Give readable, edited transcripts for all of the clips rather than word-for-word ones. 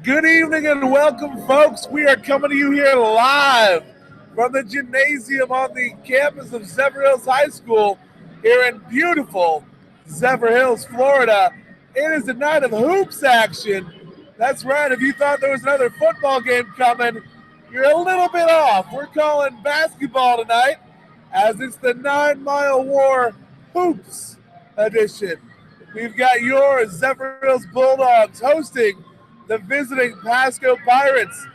Good evening and welcome, folks. We are coming to you here live from the gymnasium on the campus of Zephyrhills High School here in beautiful Zephyrhills, Florida. It is a night of hoops action. That's right. If you thought there was another football game coming, you're a little bit off. We're calling basketball tonight as it's the 9 Mile War Hoops edition. We've got your Zephyrhills Bulldogs hosting the visiting Pasco Pirates.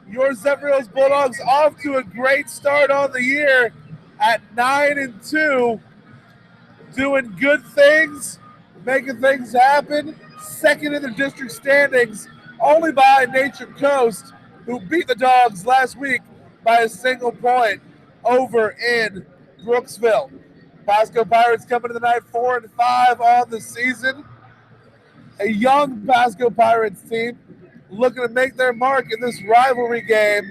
Your Zephyrhills Bulldogs off to a great start on the year at 9-2, doing good things, making things happen. Second in the district standings, only by Nature Coast, who beat the Dogs last week by a single point over in Brooksville. Pasco Pirates coming to the night 4-5 on the season. A young Pasco Pirates team looking to make their mark in this rivalry game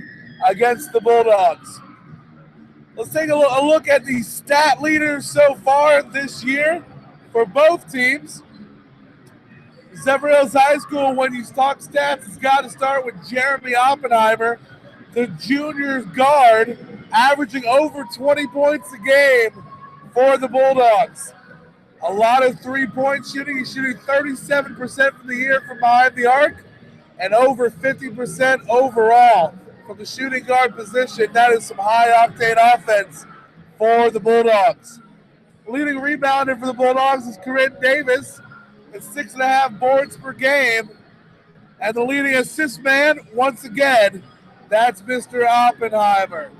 against the Bulldogs. Let's take a look at the stat leaders so far this year for both teams. Zephyrhills High School, when you talk stats, it's got to start with Jeremy Oppenheimer, the junior guard, averaging over 20 points a game for the Bulldogs. A lot of three-point shooting. He's shooting 37% from the year from behind the arc and over 50% overall from the shooting guard position. That is some high-octane offense for the Bulldogs. Leading rebounder for the Bulldogs is Corinne Davis at 6.5 boards per game. And the leading assist man, once again, that's Mr. Oppenheimer.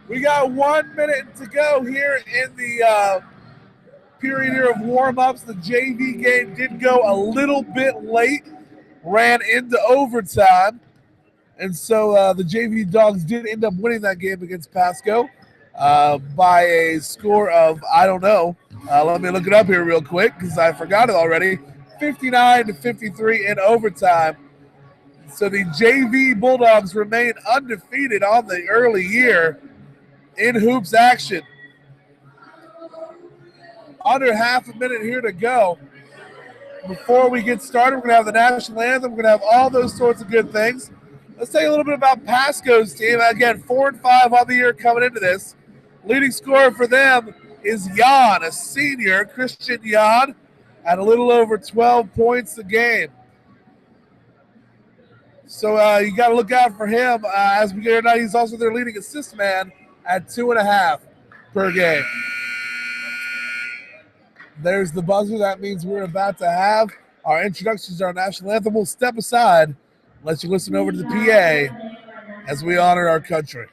We got 1 minute to go here in the period here of warm-ups. The JV game did go a little bit late, ran into overtime, and so the JV Dogs did end up winning that game against Pasco by a score of, I don't know, let me look it up here real quick because I forgot it already, 59-53 in overtime. So the JV Bulldogs remain undefeated on the early year in hoops action. Under half a minute here to go. Before we get started, we're going to have the national anthem. We're going to have all those sorts of good things. Let's tell you a little bit about Pasco's team. Again, 4-5 on the year coming into this. Leading scorer for them is Jan, a senior, Christian Jan, at a little over 12 points a game. So you got to look out for him as we get tonight. He's also their leading assist man at 2.5 per game. There's the buzzer. That means we're about to have our introductions to our national anthem. We'll step aside and let you listen over to the PA as we honor our country.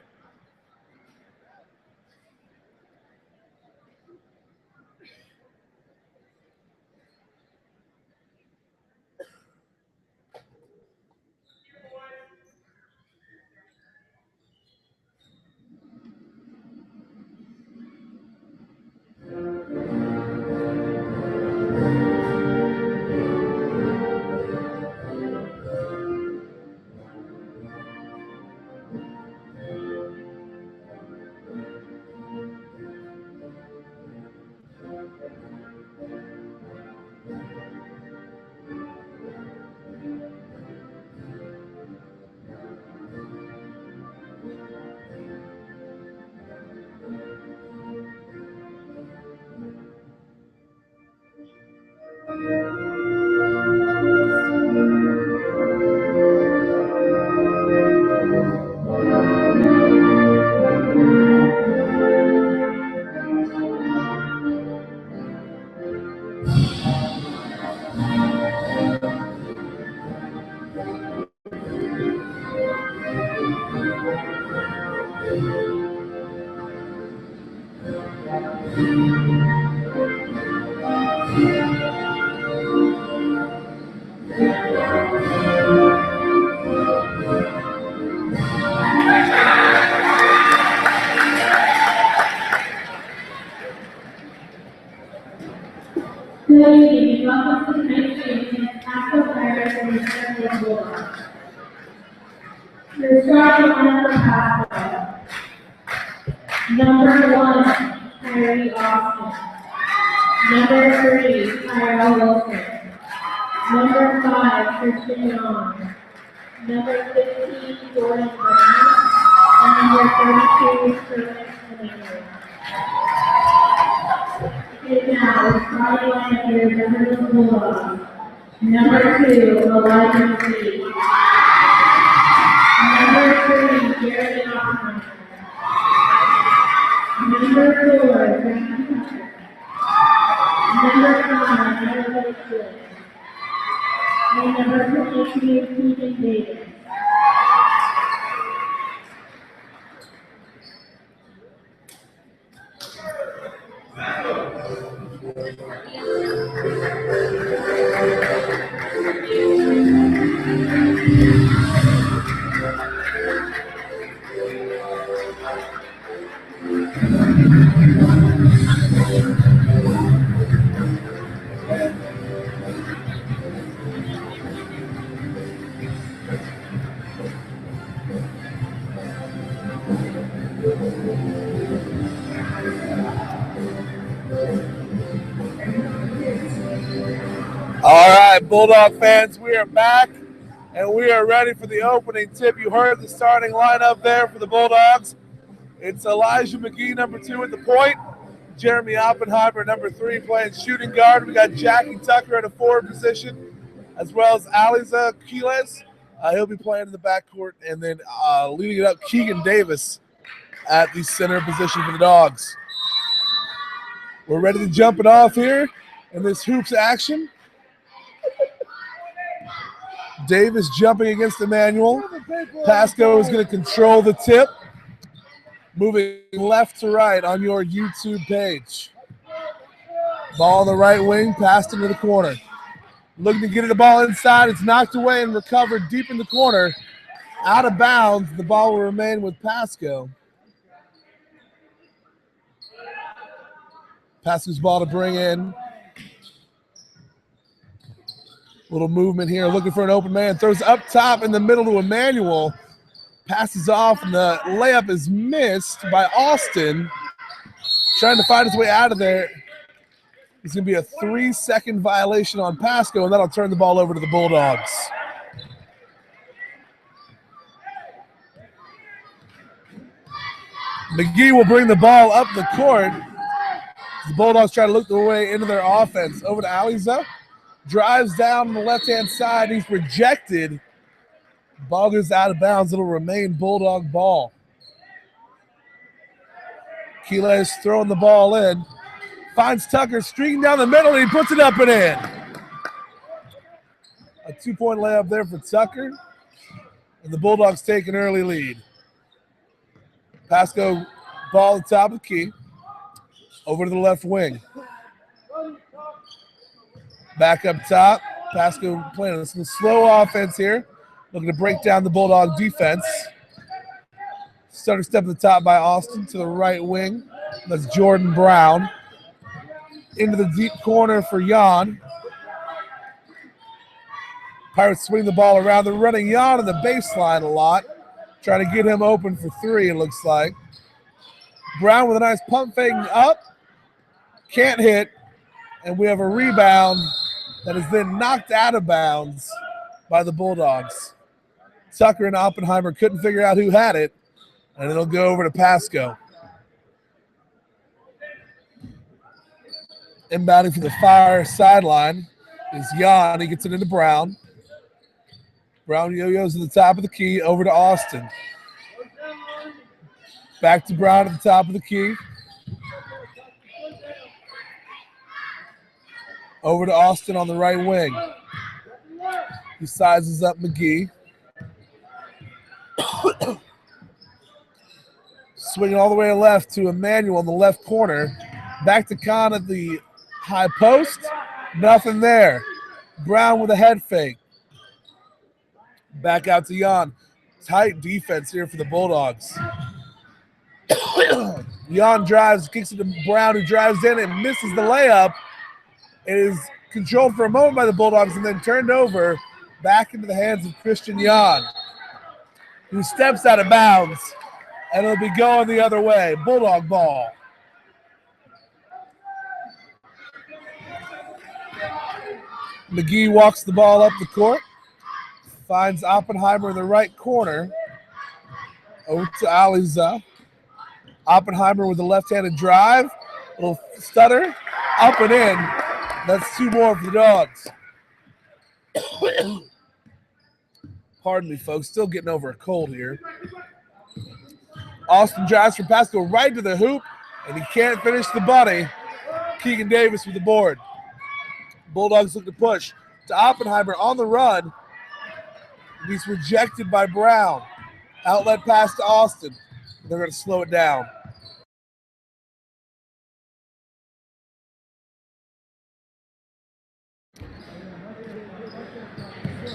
Good evening. Welcome to tonight's game against Pasco Pirates and the Zephyrhills Bulldogs. Your starting lineup for Pasco. Number 1, Kyrie Austin. Number 3, Tyrell Wilson. Number 5, Christian Young. number 15, Jordan Brown, and number 32, Curtis Emmanuel. Okay, now, starting line of your Zephyrhills Bulldogs. Number 2, Elijah McGee. Number 3, Jeremy Oppenheimer. Number 4, Jackson Tucker. Number 5, Elevate Good. And number 22, Keegan Davis. All right, Bulldog fans, we are back, and we are ready for the opening tip. You heard the starting lineup there for the Bulldogs. It's Elijah McGee, number 2 at the point. Jeremy Oppenheimer, number 3, playing shooting guard. We got Jackie Tucker at a forward position, as well as Aliza Quiles. He'll be playing in the backcourt, and then leading it up, Keegan Davis at the center position for the Dogs. We're ready to jump it off here in this hoops action. Davis jumping against Emmanuel. Pasco is going to control the tip. Moving left to right on your YouTube page. Ball on the right wing, passed into the corner. Looking to get the ball inside. It's knocked away and recovered deep in the corner. Out of bounds. The ball will remain with Pasco. Pasco's ball to bring in. Little movement here, looking for an open man. Throws up top in the middle to Emmanuel. Passes off, and the layup is missed by Austin. Trying to find his way out of there. It's going to be a 3-second violation on Pasco, and that'll turn the ball over to the Bulldogs. McGee will bring the ball up the court. The Bulldogs try to look their way into their offense. Over to Aliza. Drives down on the left-hand side. He's rejected. Ball goes out of bounds. It'll remain Bulldog ball. Quiles throwing the ball in. Finds Tucker streaking down the middle, and he puts it up and in. A 2-point layup there for Tucker. And the Bulldogs take an early lead. Pasco ball at the top of the key. Over to the left wing. Back up top. Pasco playing some slow offense here. Looking to break down the Bulldog defense. Starting step at the top by Austin to the right wing. That's Jordan Brown. Into the deep corner for Jan. Pirates swing the ball around. They're running Jan on the baseline a lot. Trying to get him open for 3, it looks like. Brown with a nice pump fake up. Can't hit. And we have a rebound that is then knocked out of bounds by the Bulldogs. Tucker and Oppenheimer couldn't figure out who had it, and it'll go over to Pasco. Inbounding for the Fire sideline is Jan. He gets it into Brown. Brown yo-yos at the top of the key, over to Austin. Back to Brown at the top of the key. Over to Austin on the right wing. He sizes up McGee. Swinging all the way left to Emmanuel in the left corner. Back to Khan at the high post. Nothing there. Brown with a head fake. Back out to Jan. Tight defense here for the Bulldogs. Jan drives, kicks it to Brown, who drives in and misses the layup. It is controlled for a moment by the Bulldogs and then turned over back into the hands of Christian Jan, who steps out of bounds, and it'll be going the other way. Bulldog ball. McGee walks the ball up the court. Finds Oppenheimer in the right corner. Over to Aliza. Oppenheimer with a left-handed drive. Little stutter. Up and in. That's 2 more for the Dogs. Pardon me, folks. Still getting over a cold here. Austin drives from Pasco right to the hoop, and he can't finish the bunny. Keegan Davis with the board. Bulldogs look to push to Oppenheimer on the run. He's rejected by Brown. Outlet pass to Austin. They're going to slow it down.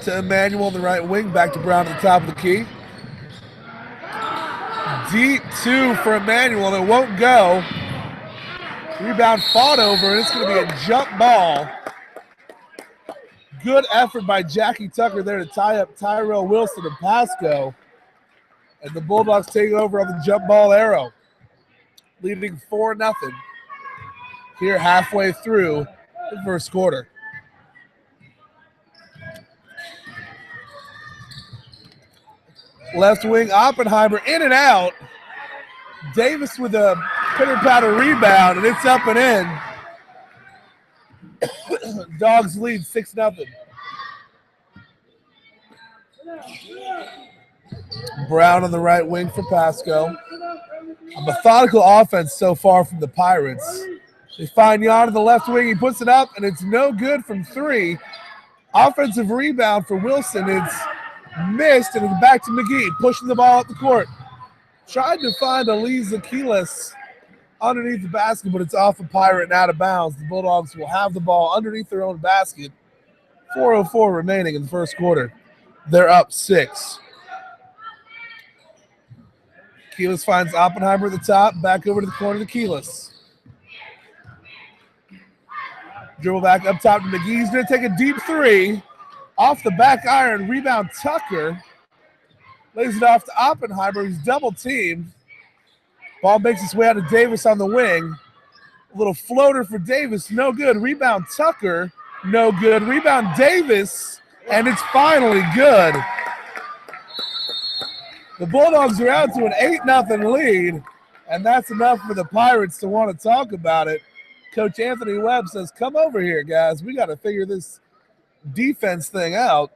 To Emmanuel on the right wing. Back to Brown at the top of the key. Deep 2 for Emmanuel, and it won't go. Rebound fought over, and it's going to be a jump ball. Good effort by Jackie Tucker there to tie up Tyrell Wilson and Pasco. And the Bulldogs take it over on the jump ball arrow, leading 4-0 here halfway through the first quarter. Left wing Oppenheimer in and out. Davis with a pitter-patter rebound, and it's up and in. Dogs lead 6-0. Brown on the right wing for Pasco. A methodical offense so far from the Pirates. They find Jan on the left wing. He puts it up, and it's no good from 3. Offensive rebound for Wilson. It's missed, and it's back to McGee, pushing the ball up the court. Tried to find Aliza Keyless underneath the basket, but it's off a Pirate and out of bounds. The Bulldogs will have the ball underneath their own basket. 4:04 remaining in the first quarter. They're up 6. Keyless finds Oppenheimer at the top, back over to the corner to Keyless. Dribble back up top to McGee. He's going to take a deep 3. Off the back iron, rebound Tucker. Lays it off to Oppenheimer. He's double teamed. Ball makes its way out to Davis on the wing. A little floater for Davis, no good. Rebound Tucker, no good. Rebound Davis, and it's finally good. The Bulldogs are out to an 8-0 lead, and that's enough for the Pirates to want to talk about it. Coach Anthony Webb says, come over here, guys. We got to figure this defense thing out.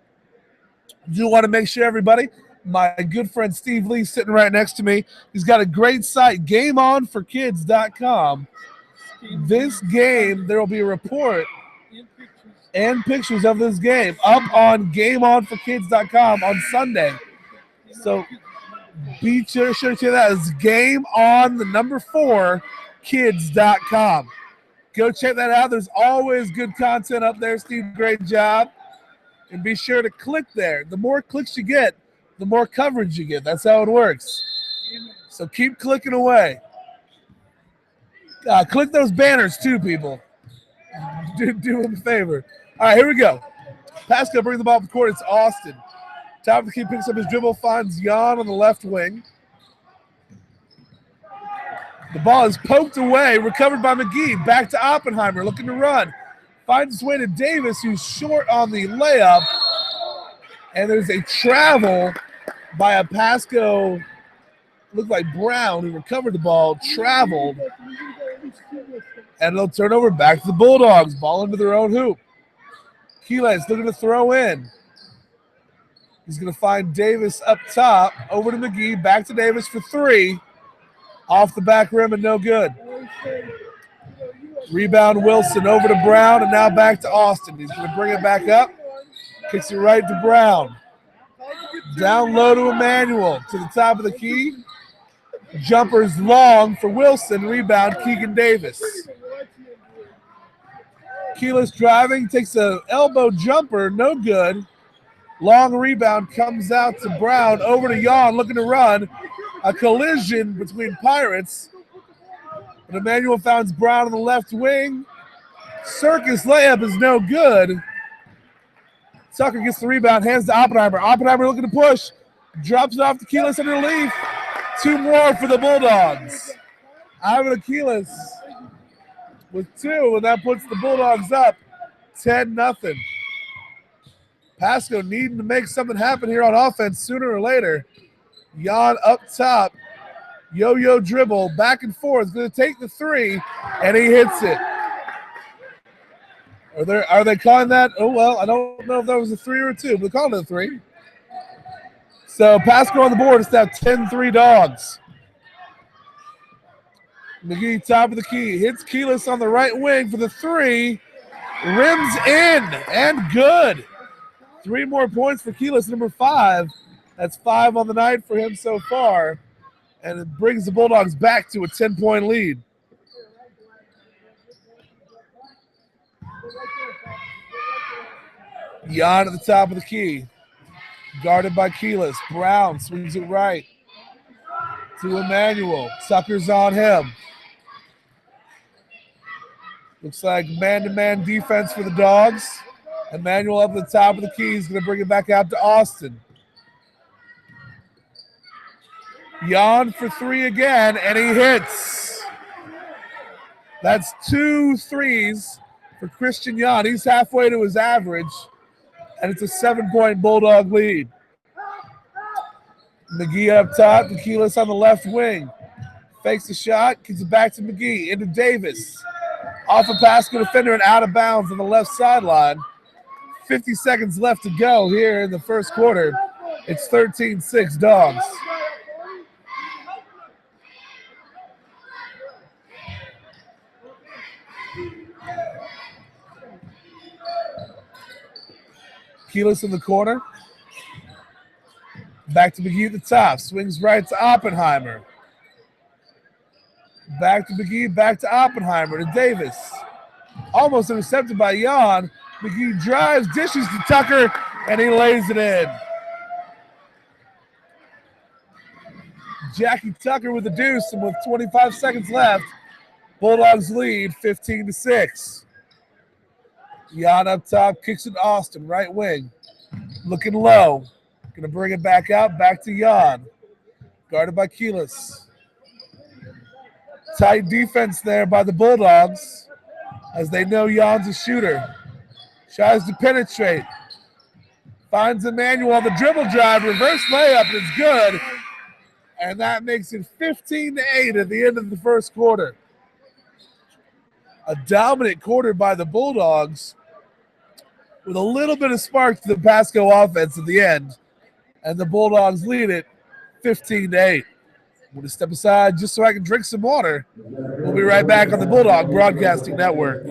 Do want to make sure, everybody, my good friend Steve Lee sitting right next to me. He's got a great site, GameOnForKids.com. This game, there will be a report and pictures of this game up on GameOnForKids.com on Sunday. So be sure to check that. It's GameOn4Kids.com. Go check that out. There's always good content up there. Steve, great job. And be sure to click there. The more clicks you get, the more coverage you get. That's how it works. So keep clicking away. Click those banners too, people. Do them a favor. All right, here we go. Pasco brings the ball up the court. It's Austin. Top of the key, picks up his dribble, finds Jan on the left wing. The ball is poked away, recovered by McGee. Back to Oppenheimer, looking to run. Finds his way to Davis, who's short on the layup. And there's a travel by a Pasco, looked like Brown, who recovered the ball, traveled. And they'll turn over back to the Bulldogs. Ball into their own hoop. Keelan's looking to throw in. He's going to find Davis up top. Over to McGee. Back to Davis for 3. Off the back rim and no good. Rebound Wilson over to Brown and now back to Austin. He's going to bring it back up. Kicks it right to Brown. Down low to Emmanuel. To the top of the key. Jumpers long for Wilson. Rebound Keegan Davis. Keyless driving. Takes an elbow jumper. No good. Long rebound comes out to Brown. Over to Jan looking to run. A collision between Pirates. But Emmanuel finds Brown on the left wing. Circus layup is no good. Tucker gets the rebound, hands to Oppenheimer. Oppenheimer looking to push. Drops it off to Keyless underneath. 2 more for the Bulldogs. Ivan Keyless with 2, and that puts the Bulldogs up 10-0. Pasco needing to make something happen here on offense sooner or later. Jan up top. Yo-yo dribble, back and forth. Going to take the three, and he hits it. Are they calling that? Oh, well, I don't know if that was a 3 or a 2, but they're calling it a 3. So Pasco on the board. It's now 10-3 Dogs. McGee top of the key. Hits Keyless on the right wing for the 3. Rims in and good. 3 more points for Keyless, number 5. That's 5 on the night for him so far. And it brings the Bulldogs back to a 10-point lead. Jan at the top of the key. Guarded by Keyless. Brown swings it right to Emmanuel. Tucker's on him. Looks like man-to-man defense for the Dogs. Emmanuel up at the top of the key. He's going to bring it back out to Austin. Jan for 3 again, and he hits. That's 2 threes for Christian Jan. He's halfway to his average, and it's a 7-point Bulldog lead. McGee up top, Keyless on the left wing. Fakes the shot, gives it back to McGee, into Davis. Off a Pasco defender and out of bounds on the left sideline. 50 seconds left to go here in the first quarter. It's 13-6 Dogs. Keyless in the corner. Back to McGee at the top. Swings right to Oppenheimer. Back to McGee, back to Oppenheimer, to Davis. Almost intercepted by Jan. McGee drives, dishes to Tucker, and he lays it in. Jackie Tucker with the deuce, and with 25 seconds left, Bulldogs lead 15-6. Jan up top, kicks it to Austin, right wing. Looking low. Going to bring it back out, back to Jan. Guarded by Keyless. Tight defense there by the Bulldogs as they know Jan's a shooter. Tries to penetrate. Finds Emmanuel on the dribble drive, reverse layup, and it's good. And that makes it 15-8 at the end of the first quarter. A dominant quarter by the Bulldogs with a little bit of spark to the Pasco offense at the end. And the Bulldogs lead it 15-8. I'm going to step aside just so I can drink some water. We'll be right back on the Bulldog Broadcasting Network.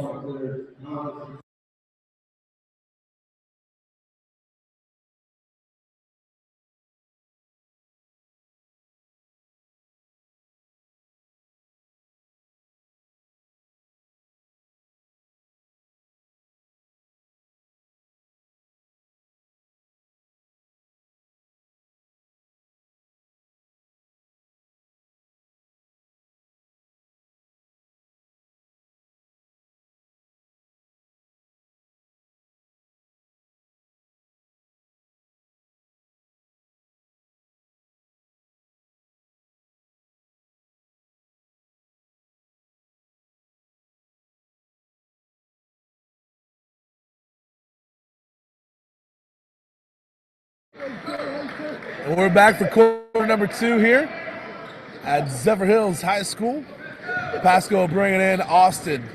And we're back for quarter number 2 here at Zephyrhills High School. Pasco bringing in Austin.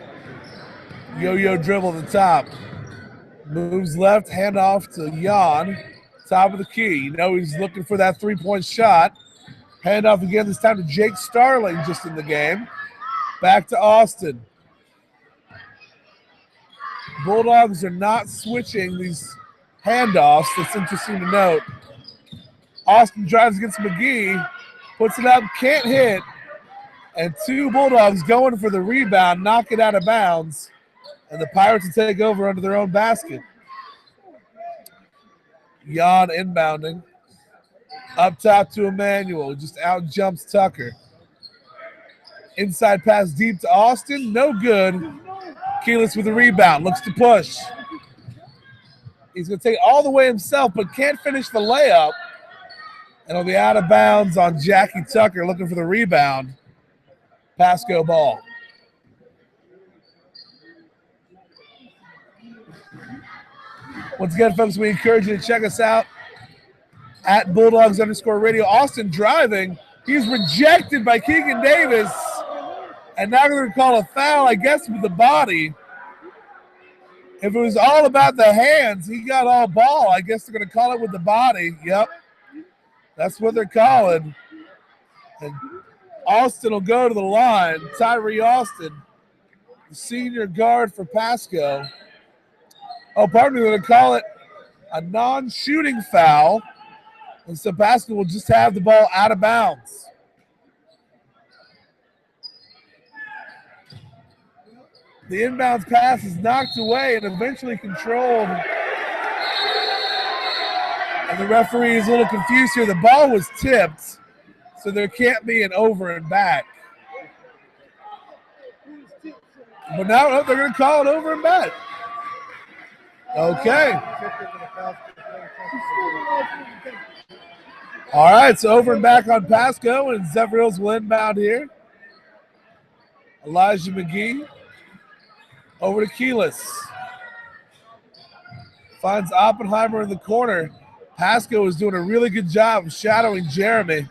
Yo-yo dribble at the top. Moves left, handoff to Jan. Top of the key. You know he's looking for that 3-point shot. Handoff again, this time to Jake Starling just in the game. Back to Austin. Bulldogs are not switching these handoffs. That's interesting to note. Austin drives against McGee, puts it up, can't hit, and 2 Bulldogs going for the rebound, knock it out of bounds, and the Pirates will take over under their own basket. Jan inbounding. Up top to Emmanuel, just out jumps Tucker. Inside pass deep to Austin, no good. Keyless with the rebound, looks to push. He's going to take it all the way himself, but can't finish the layup. And it'll be out of bounds on Jackie Tucker looking for the rebound. Pasco ball. Once again, folks, we encourage you to check us out at Bulldogs_radio. Austin driving. He's rejected by Keegan Davis. And now they're going to call a foul, I guess, with the body. If it was all about the hands, he got all ball. I guess they're going to call it with the body. Yep. That's what they're calling. And Austin will go to the line. Tyree Austin, the senior guard for Pasco. Oh, pardon me, they're going to call it a non-shooting foul. And so Pasco will just have the ball out of bounds. The inbounds pass is knocked away and eventually controlled. And the referee is a little confused here. The ball was tipped, so there can't be an over and back. But now they're going to call it over and back. Okay. All right, so over and back on Pasco, and Zephyrhills will inbound here. Elijah McGee over to Keyless. Finds Oppenheimer in the corner. Pasco is doing a really good job of shadowing Jeremy.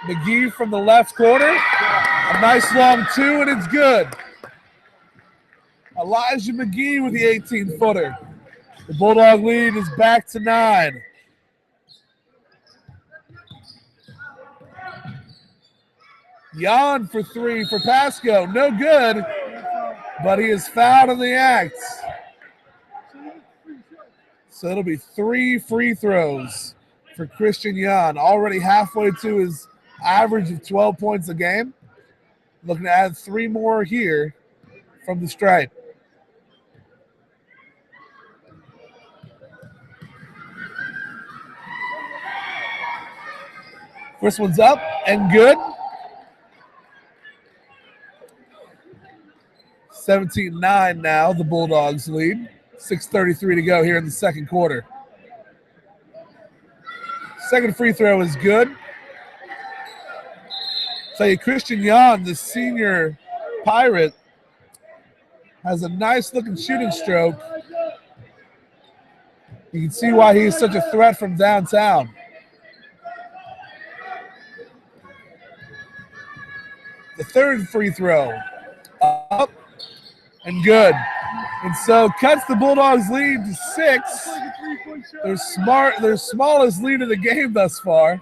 McGee from the left corner. A nice long two, and it's good. Elijah McGee with the 18-footer. The Bulldog lead is back to 9. Jan for 3 for Pasco. No good, but he is fouled in the act. So it'll be 3 free throws for Christian Jan, already halfway to his average of 12 points a game. Looking to add 3 more here from the stripe. First one's up and good. 17-9 now, the Bulldogs lead. 6:33 to go here in the second quarter. Second free throw is good. Tell you, Christian Jan, the senior Pirate, has a nice looking shooting stroke. You can see why he's such a threat from downtown. The third free throw, up and good. And so cuts the Bulldogs lead to 6. Their smallest lead of the game thus far.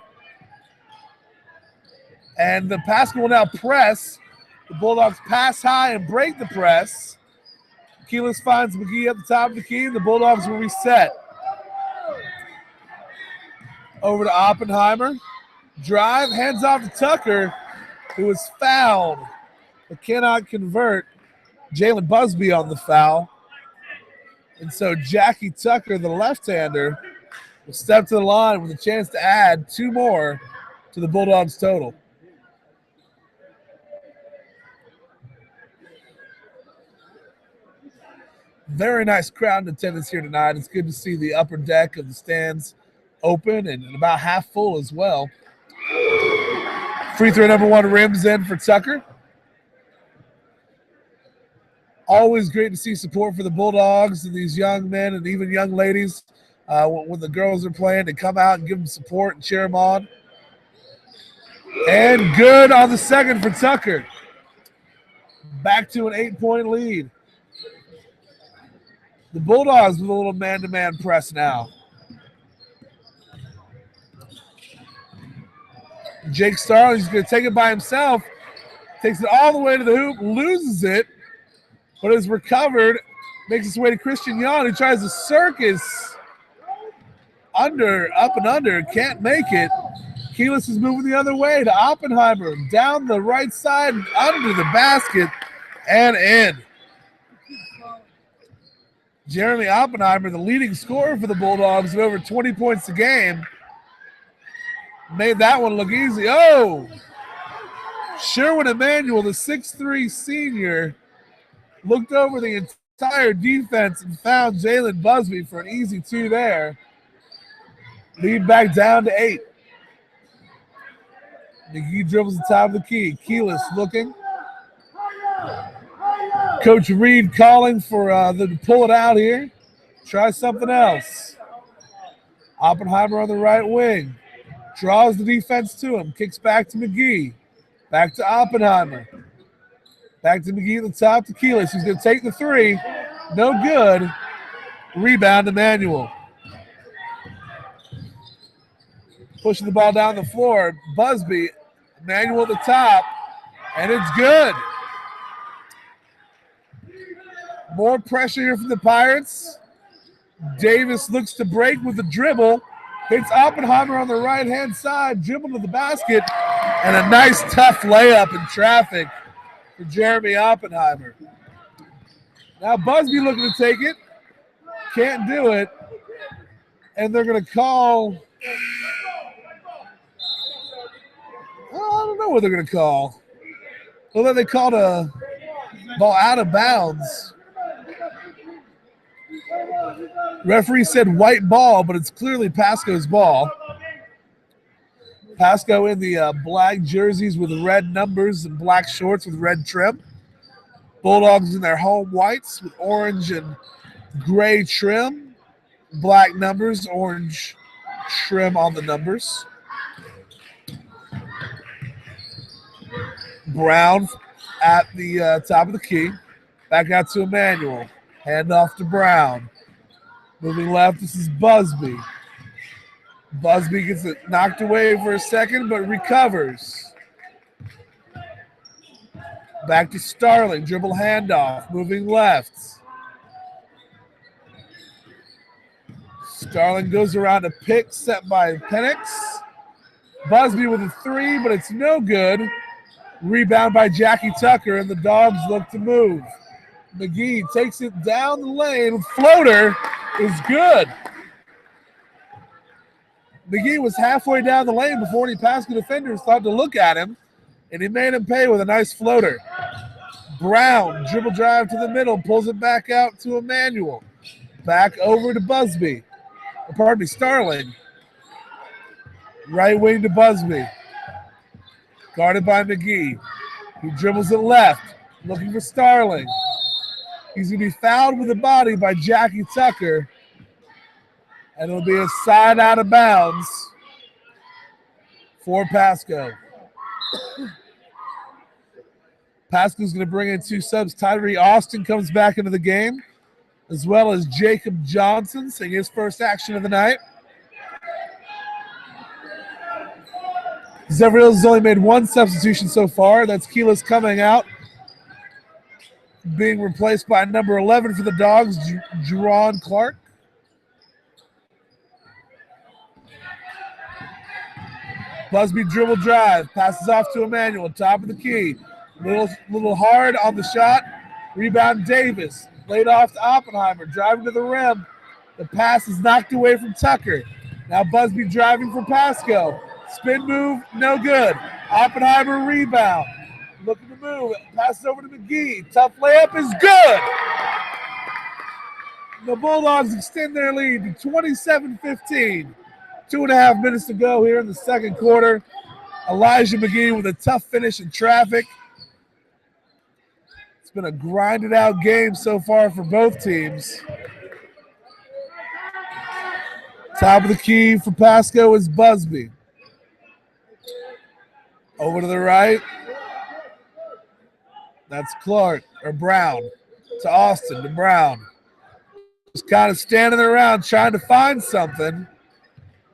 And the Pasco will now press. The Bulldogs pass high and break the press. Keyless finds McGee at the top of the key, and the Bulldogs will reset. Over to Oppenheimer. Drive, hands off to Tucker, who is fouled but cannot convert. Jalen Busby on the foul. And so Jackie Tucker, the left-hander, will step to the line with a chance to add 2 more to the Bulldogs total. Very nice crowd in attendance here tonight. It's good to see the upper deck of the stands open and about half full as well. Free throw number 1 rims in for Tucker. Always great to see support for the Bulldogs and these young men and even young ladies when the girls are playing, to come out and give them support and cheer them on. And good on the second for Tucker. Back to an 8-point lead. The Bulldogs with a little man-to-man press now. Jake Starling's going to take it by himself. Takes it all the way to the hoop, loses it, but is recovered, makes its way to Christian Jan, who tries to circus up and under, can't make it. Keyless is moving the other way to Oppenheimer, down the right side, under the basket, and in. Jeremy Oppenheimer, the leading scorer for the Bulldogs with over 20 points a game, made that one look easy. Oh! Sherwin Emanuel, the 6'3 senior, looked over the entire defense and found Jalen Busby for an easy 2 there. Lead back down to 8. McGee dribbles the top of the key. Keyless looking. Coach Reed calling for them to pull it out here. Try something else. Oppenheimer on the right wing. Draws the defense to him. Kicks back to McGee. Back to Oppenheimer. Back to McGee at the top to Keyless, who's going to take the three. No good. Rebound to Manuel. Pushing the ball down the floor. Busby. Manuel at the top. And it's good. More pressure here from the Pirates. Davis looks to break with the dribble. Hits Oppenheimer on the right-hand side. Dribble to the basket. And a nice, tough layup in traffic for Jeremy Oppenheimer. Now Busby looking to take it. Can't do it. And they're going to call... I don't know what they're going to call. Well, then they called a ball out of bounds. Referee said white ball, but it's clearly Pasco's ball. Pasco in the black jerseys with red numbers and black shorts with red trim. Bulldogs in their home whites with orange and gray trim. Black numbers, orange trim on the numbers. Brown at the top of the key. Back out to Emmanuel. Hand off to Brown. Moving left, this is Busby. Busby gets it knocked away for a second, but recovers. Back to Starling, dribble handoff, moving left. Starling goes around a pick set by Penix. Busby with a three, but it's no good. Rebound by Jackie Tucker, and the Dogs look to move. McGee takes it down the lane. Floater is good. McGee was halfway down the lane before any Pasco defenders thought to look at him, and he made him pay with a nice floater. Brown, dribble drive to the middle, pulls it back out to Emmanuel. Back over to Busby. Pardon me, Starling. Right wing to Busby. Guarded by McGee. He dribbles it left, looking for Starling. He's going to be fouled with the body by Jackie Tucker. And it'll be a side out of bounds for Pasco. Pasco's going to bring in two subs. Tyree Austin comes back into the game, as well as Jacob Johnson, seeing his first action of the night. Zephyrhills has only made one substitution so far. That's Keyless coming out, being replaced by number 11 for the Dogs, Jerron Clark. Busby dribble drive, passes off to Emmanuel, top of the key. Little hard on the shot. Rebound Davis, laid off to Oppenheimer, driving to the rim. The pass is knocked away from Tucker. Now Busby driving for Pasco. Spin move, no good. Oppenheimer rebound. Looking to move, passes over to McGee. Tough layup is good. The Bulldogs extend their lead to 27-15. 2.5 minutes to go here in the second quarter. Elijah McGee with a tough finish in traffic. It's been a grinded out game so far for both teams. Top of the key for Pasco is Busby. Over to the right. That's Clark, or Brown. To Austin, to Brown. Just kind of standing around trying to find something.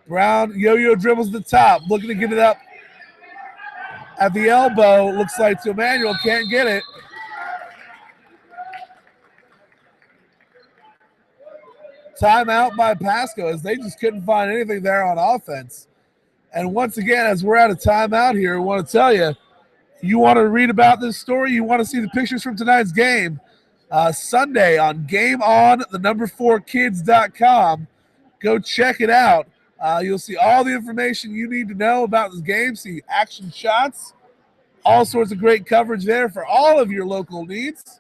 Brown yo-yo dribbles the top, looking to get it up at the elbow. Looks like to Emmanuel, can't get it. Timeout by Pasco, as they just couldn't find anything there on offense. And once again, as we're out of timeout here, I want to tell you, you want to read about this story, you want to see the pictures from tonight's game, Sunday on GameOn4Kids.com. Go check it out. You'll see all the information you need to know about this game, see action shots, all sorts of great coverage there for all of your local needs.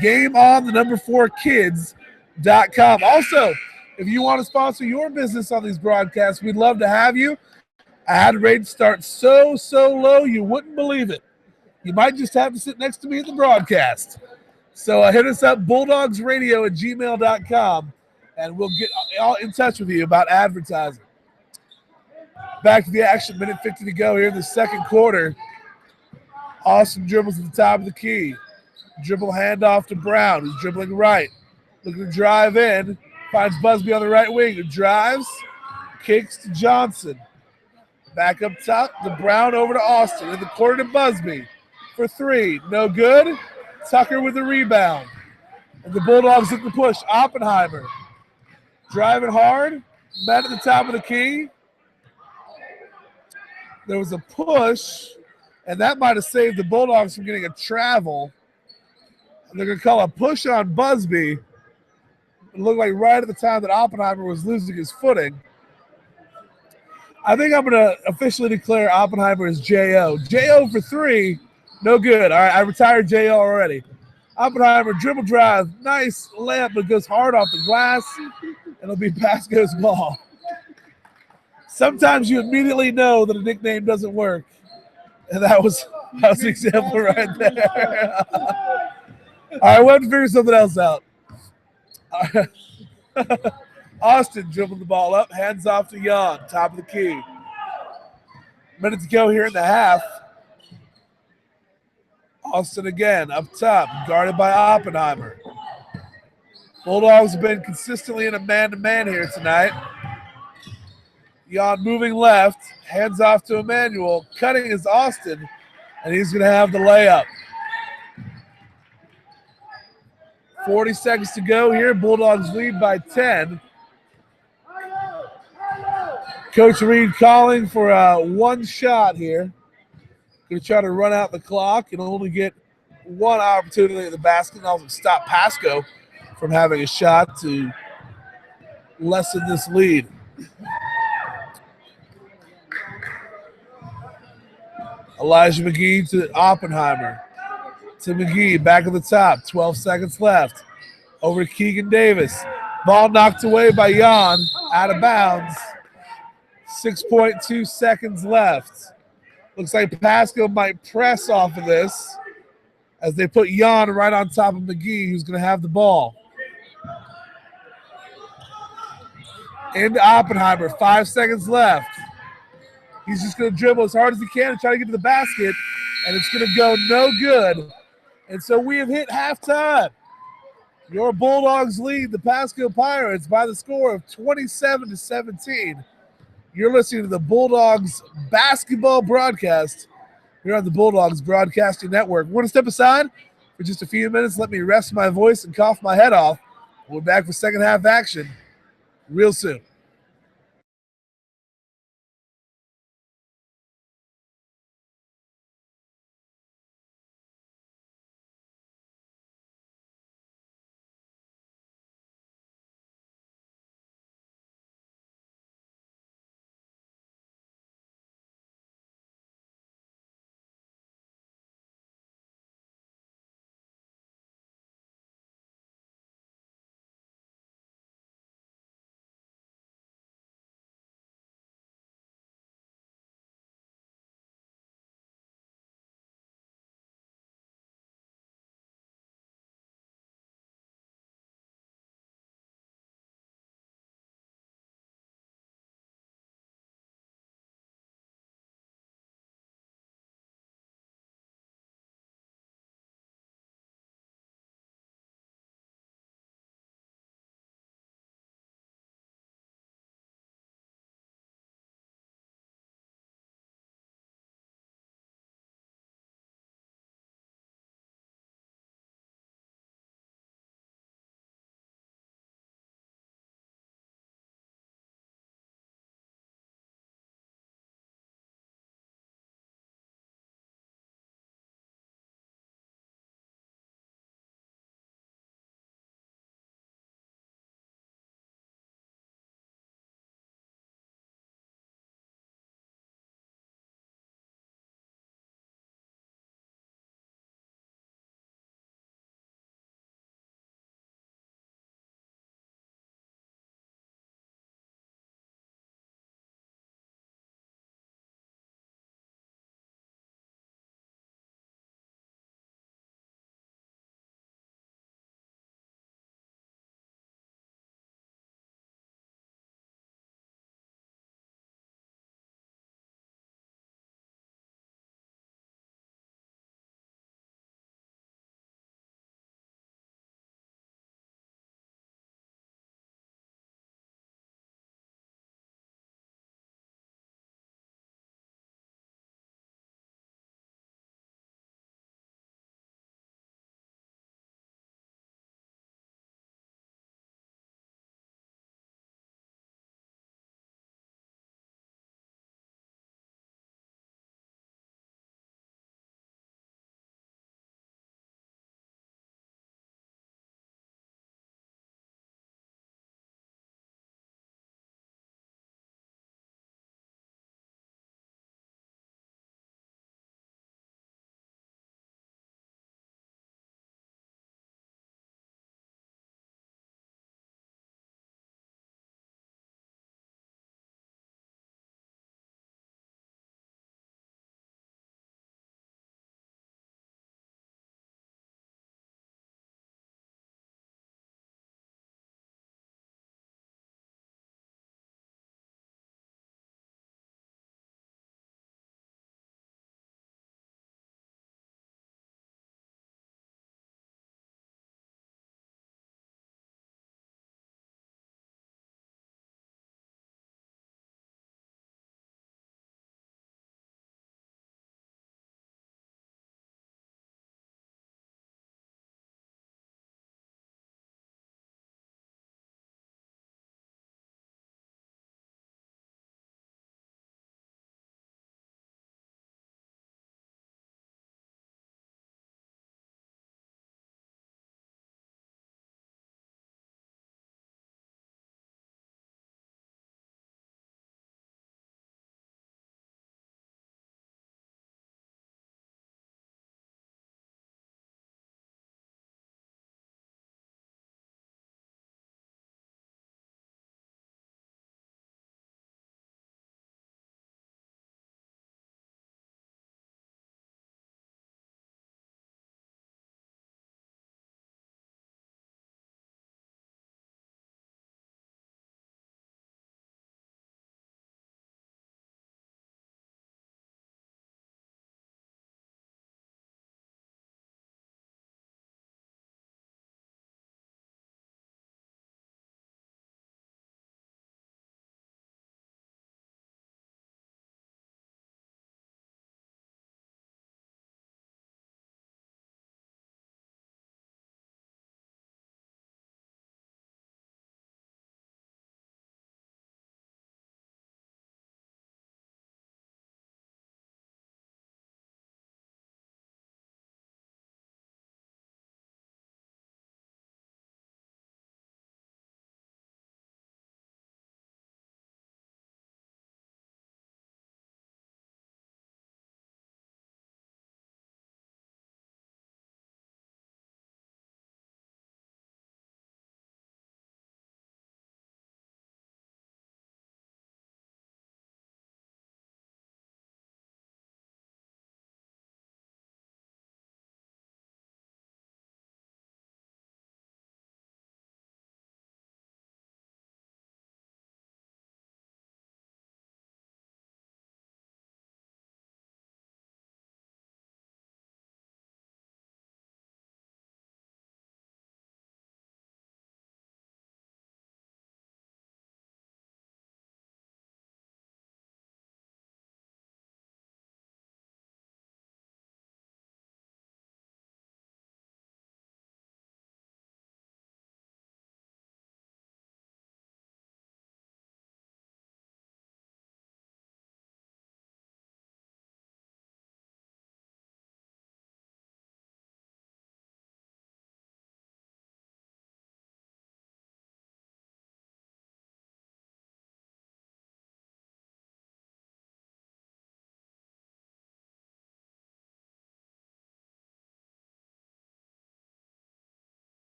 GameOn4Kids.com. Also, if you want to sponsor your business on these broadcasts, we'd love to have you. Ad rates start so low you wouldn't believe it. You might just have to sit next to me at the broadcast. So hit us up, bulldogsradio@gmail.com, and we'll get all in touch with you about advertising. Back to the action, minute 50 to go here in the second quarter. Austin dribbles at the top of the key. Dribble handoff to Brown, who's dribbling right. Looking to drive in. Finds Busby on the right wing, who drives. Kicks to Johnson. Back up top to Brown, over to Austin. In the corner to Busby for three. No good. Tucker with the rebound. And the Bulldogs look to push. Oppenheimer driving hard. Met at the top of the key. There was a push, and that might have saved the Bulldogs from getting a travel. And they're going to call a push on Busby. It looked like right at the time that Oppenheimer was losing his footing. I think I'm going to officially declare Oppenheimer as J.O. J.O. for three, no good. All right, I retired J.O. already. Oppenheimer, dribble drive, nice layup, but goes hard off the glass. It'll be Pasco's ball. Sometimes you immediately know that a nickname doesn't work. And that was the example right there. All right, we'll have to figure something else out. Austin dribbled the ball up, hands off to Jan, top of the key. Minute to go here in the half. Austin again up top, guarded by Oppenheimer. Bulldogs have been consistently in a man-to-man here tonight. Jan moving left, hands off to Emmanuel, cutting is Austin, and he's going to have the layup. 40 seconds to go here. Bulldogs lead by 10. Coach Reed calling for one shot here. Going to try to run out the clock and only get one opportunity at the basket and also stop Pasco from having a shot to lessen this lead. Elijah McGee to Oppenheimer. To McGee, back at the top, 12 seconds left. Over to Keegan Davis. Ball knocked away by Jan, out of bounds. 6.2 seconds left. Looks like Pasco might press off of this as they put Jan right on top of McGee, who's going to have the ball. Into Oppenheimer, 5 seconds left. He's just going to dribble as hard as he can and try to get to the basket, and it's going to go no good. And so we have hit halftime. Your Bulldogs lead the Pasco Pirates by the score of 27-17. You're listening to the Bulldogs basketball broadcast here on the Bulldogs Broadcasting Network. We're going to step aside for just a few minutes. Let me rest my voice and cough my head off. We'll be back for second half action real soon.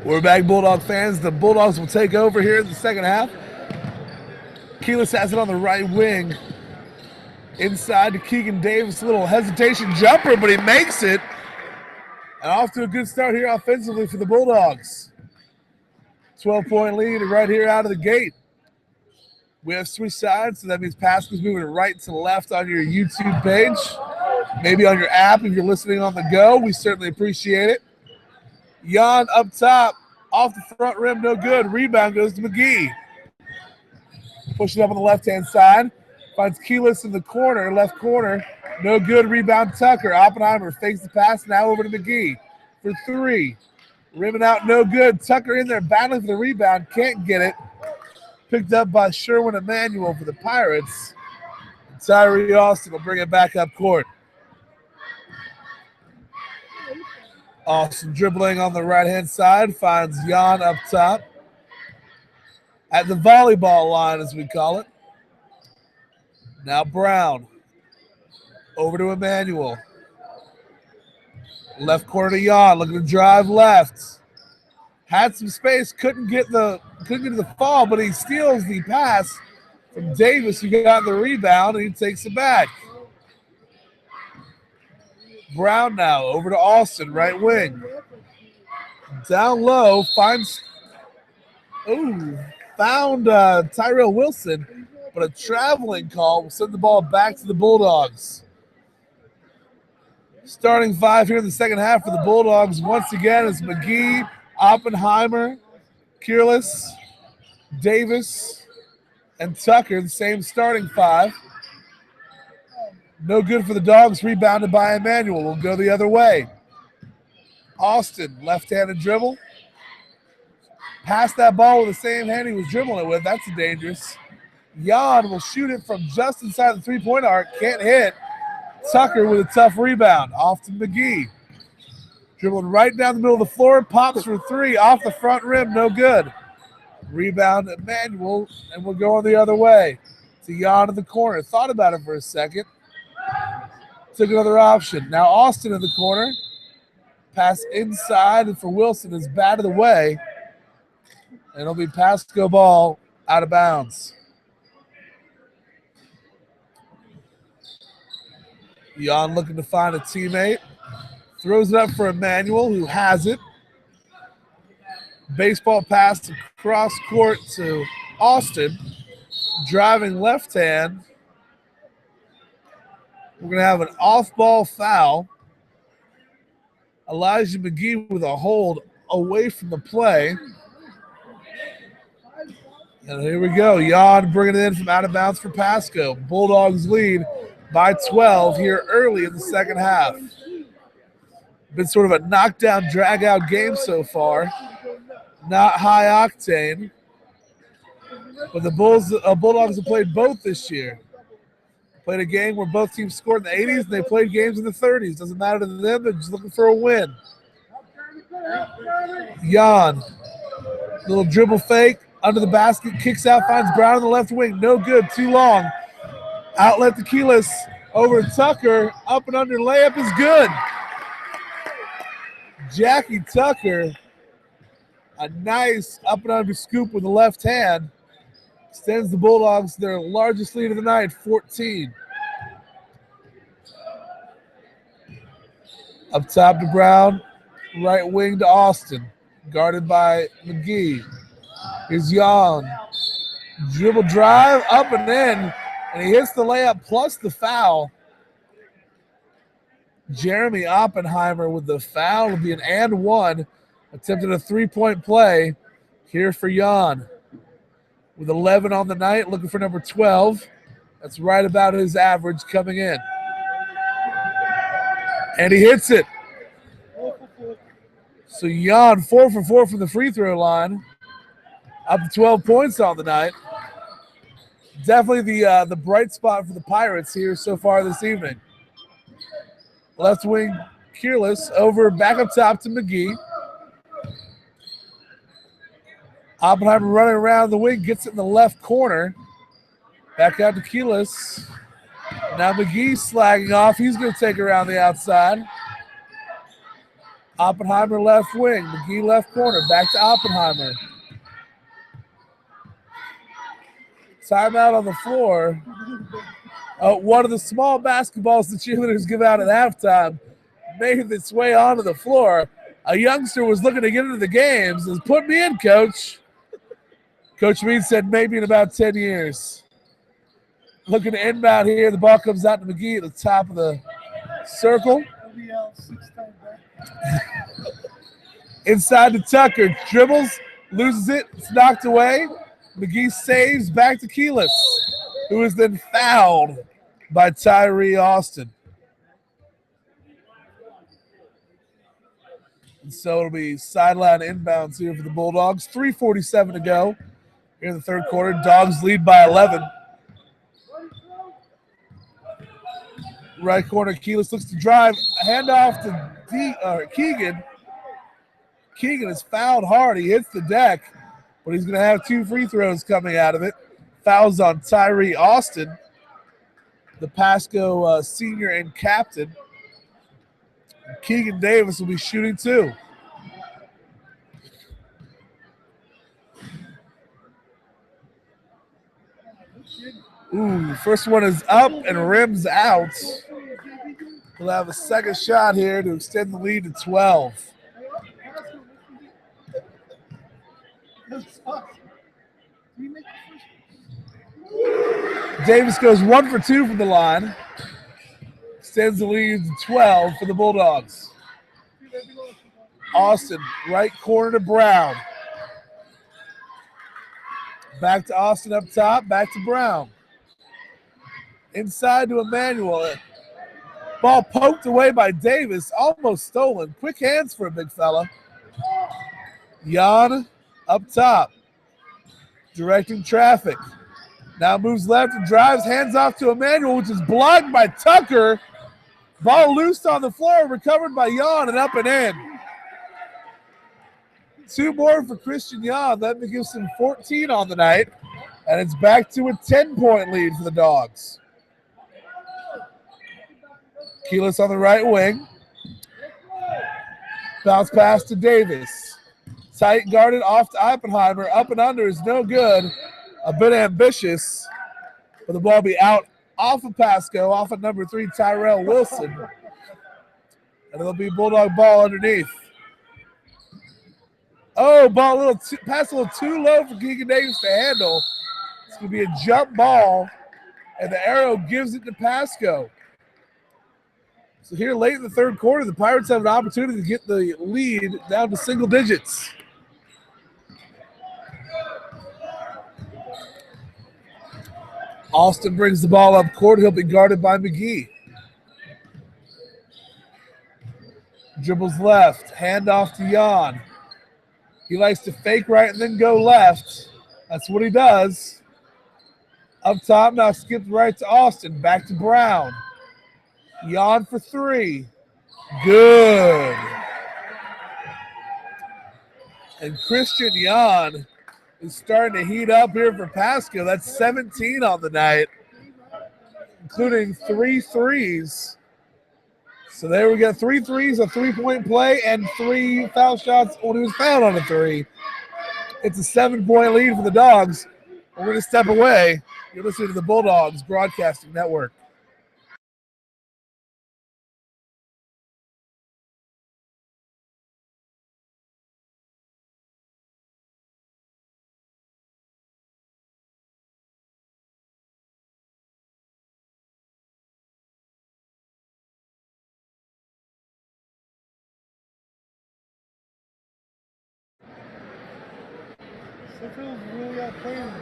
We're back, Bulldog fans. The Bulldogs will take over here in the second half. Keelis has it on the right wing. Inside to Keegan Davis. A little hesitation jumper, but he makes it. And off to a good start here offensively for the Bulldogs. 12-point lead right here out of the gate. We have switch sides, so that means Pasco's moving right to left on your YouTube page. Maybe on your app if you're listening on the go. We certainly appreciate it. Jan up top, off the front rim, no good. Rebound goes to McGee. Push it up on the left-hand side. Finds Keelis in the corner, left corner. No good. Rebound Tucker. Oppenheimer fakes the pass. Now over to McGee for three. Rimming out, no good. Tucker in there battling for the rebound. Can't get it. Picked up by Sherwin Emanuel for the Pirates. Tyree Austin will bring it back up court. Austin dribbling on the right-hand side. Finds Jan up top. At the volleyball line, as we call it. Now Brown. Over to Emanuel. Left corner to Jan. Looking to drive left. Had some space. Couldn't get to the fall, but he steals the pass from Davis, who got the rebound, and he takes it back. Brown now over to Austin, right wing. Down low, found Tyrell Wilson, but a traveling call will send the ball back to the Bulldogs. Starting five here in the second half for the Bulldogs once again is McGee, Oppenheimer, Keelis, Davis, and Tucker, the same starting five. No good for the Dogs, rebounded by Emanuel. Will go the other way. Austin, left-handed dribble. Pass that ball with the same hand he was dribbling it with. That's dangerous. Jan will shoot it from just inside the three-point arc. Can't hit. Tucker with a tough rebound. Off to McGee. Dribbling right down the middle of the floor. Pops for three. Off the front rim. No good. Rebound Emanuel, and we'll go on the other way. To Jan in the corner. Thought about it for a second. Took another option. Now Austin in the corner. Pass inside, and for Wilson is batted away. And it'll be Pasco ball out of bounds. Jan looking to find a teammate. Throws it up for Emanuel, who has it. Baseball pass across court to Austin. Driving left hand. We're going to have an off-ball foul. Elijah McGee with a hold away from the play. And here we go. Jan bringing it in from out of bounds for Pasco. Bulldogs lead by 12 here early in the second half. Been sort of a knockdown, drag-out game so far. Not high octane. But the Bulldogs have played both this year. Played a game where both teams scored in the 80s, and they played games in the 30s. Doesn't matter to them. They're just looking for a win. Jan, little dribble fake, under the basket, kicks out, finds Brown on the left wing. No good, too long. Outlet to Keelis, over to Tucker, up and under layup is good. Jackie Tucker, a nice up and under scoop with the left hand. Extends the Bulldogs to their largest lead of the night, 14. Up top to Brown, right wing to Austin, guarded by McGee. Here's Jan. Dribble drive, up and in, and he hits the layup plus the foul. Jeremy Oppenheimer with the foul. It'll be an and one. Attempted a three-point play here for Jan. With 11 on the night, looking for number 12. That's right about his average coming in. And he hits it. So Jan, 4 for 4 from the free throw line. Up to 12 points on the night. Definitely the bright spot for the Pirates here so far this evening. Left wing Keelis over back up top to McGee. Oppenheimer running around the wing, gets it in the left corner. Back out to Keelis. Now McGee slagging off. He's going to take it around the outside. Oppenheimer left wing. McGee left corner. Back to Oppenheimer. Timeout on the floor. One of the small basketballs the cheerleaders give out at halftime made its way onto the floor. A youngster was looking to get into the game. Says, "Put me in, Coach." Coach Reed said maybe in about 10 years. Looking to inbound here. The ball comes out to McGee at the top of the circle. Inside to Tucker. Dribbles, loses it. It's knocked away. McGee saves back to Keelis, who is then fouled by Tyree Austin. And so it'll be sideline inbounds here for the Bulldogs. 3:47 to go here in the third quarter. Dogs lead by 11. Right corner, Keelis looks to drive. Handoff to Keegan. Keegan is fouled hard. He hits the deck, but he's going to have 2 free throws coming out of it. Fouls on Tyree Austin, the Pasco senior and captain. Keegan Davis will be shooting 2. Ooh, first one is up and rims out. We'll have a second shot here to extend the lead to 12. Davis goes 1 for 2 from the line. Extends the lead to 12 for the Bulldogs. Austin, right corner to Brown. Back to Austin up top, back to Brown. Inside to Emmanuel. Ball poked away by Davis, almost stolen. Quick hands for a big fella. Jan up top, directing traffic. Now moves left and drives, hands off to Emmanuel, which is blocked by Tucker. Ball loose on the floor, recovered by Jan and up and in. 2 more for Christian Jan. That gives him 14 on the night, and it's back to a 10-point lead for the Dogs. Keelis on the right wing. Bounce pass to Davis. Tight guarded off to Oppenheimer. Up and under is no good. A bit ambitious. But the ball be out off of Pasco, off of number 3, Tyrell Wilson. And it'll be Bulldog ball underneath. Oh, ball pass a little too low for Keegan Davis to handle. It's going to be a jump ball, and the arrow gives it to Pasco. So here late in the third quarter, the Pirates have an opportunity to get the lead down to single digits. Austin brings the ball up court. He'll be guarded by McGee. Dribbles left. Handoff to Jan. He likes to fake right and then go left. That's what he does. Up top now, skipped right to Austin. Back to Brown. Jan for 3. Good. And Christian Jan is starting to heat up here for Pasco. That's 17 on the night, including 3 threes. So there we go, 3 threes, a 3-point play, and 3 foul shots when he was fouled on a 3. It's a 7-point lead for the Dogs. We're going to step away. You're listening to the Bulldogs Broadcasting Network. Zephyrhills really outplayed them,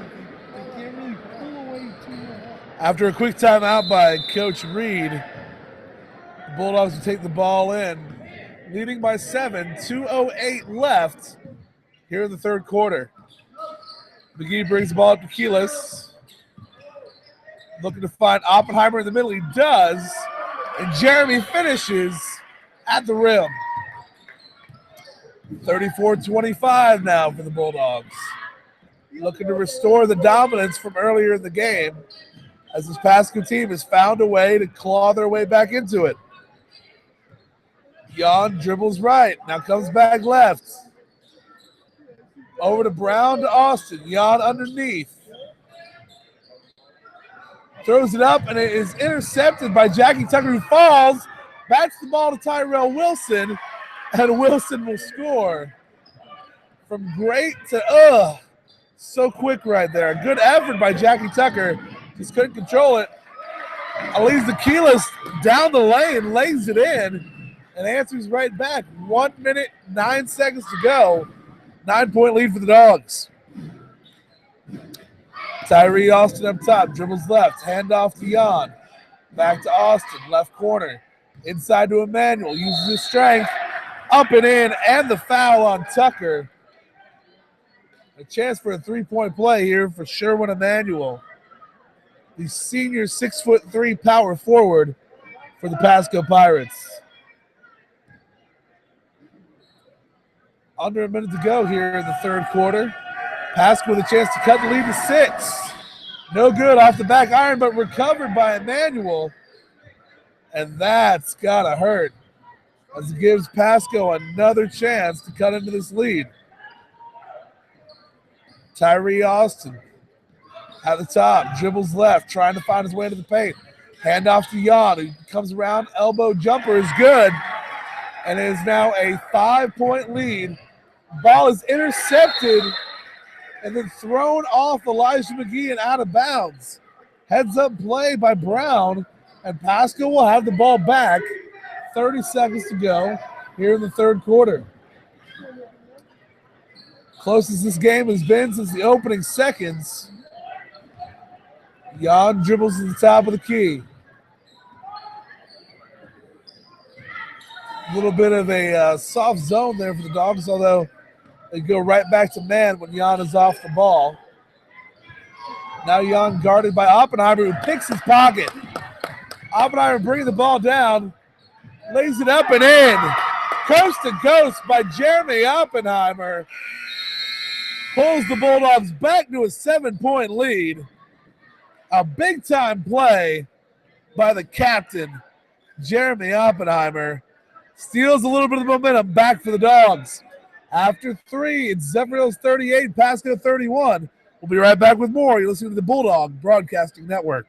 but they can't really pull away too much. After a quick timeout by Coach Reed, the Bulldogs will take the ball in, leading by 7, 2:08 left here in the third quarter. McGee brings the ball up to Keelis. Looking to find Oppenheimer in the middle. He does, and Jeremy finishes at the rim. 34-25 now for the Bulldogs. Looking to restore the dominance from earlier in the game, as this Pasco team has found a way to claw their way back into it. Jan dribbles right. Now comes back left. Over to Brown to Austin. Jan underneath. Throws it up, and it is intercepted by Jackie Tucker, who falls. Bats the ball to Tyrell Wilson, and Wilson will score. From great to so quick right there. Good effort by Jackie Tucker. Just couldn't control it. Leaves the keyless down the lane, lays it in, and answers right back. 1 minute, 9 seconds to go. 9-point lead for the Dogs. Tyree Austin up top, dribbles left, handoff to Jan. Back to Austin, left corner. Inside to Emmanuel, uses his strength. Up and in, and the foul on Tucker. A chance for a three-point play here for Sherwin Emmanuel, the senior 6'3" power forward for the Pasco Pirates. Under a minute to go here in the third quarter. Pasco with a chance to cut the lead to 6. No good off the back iron, but recovered by Emmanuel. And that's got to hurt, as it gives Pasco another chance to cut into this lead. Tyree Austin at the top, dribbles left, trying to find his way to the paint. Handoff to Jan, who comes around, elbow jumper is good. And it is now a 5-point lead. Ball is intercepted and then thrown off Elijah McGee and out of bounds. Heads up play by Brown, and Pasco will have the ball back. 30 seconds to go here in the third quarter. Closest this game has been since the opening seconds. Jan dribbles to the top of the key. A little bit of a soft zone there for the Dogs, although they go right back to man when Jan is off the ball. Now Jan guarded by Oppenheimer, who picks his pocket. Oppenheimer bringing the ball down, lays it up and in. Coast to coast by Jeremy Oppenheimer. Pulls the Bulldogs back to a 7-point lead. A big-time play by the captain, Jeremy Oppenheimer. Steals a little bit of the momentum back for the Dogs. After 3, it's Zephyrhills 38, Pasco 31. We'll be right back with more. You're listening to the Bulldog Broadcasting Network.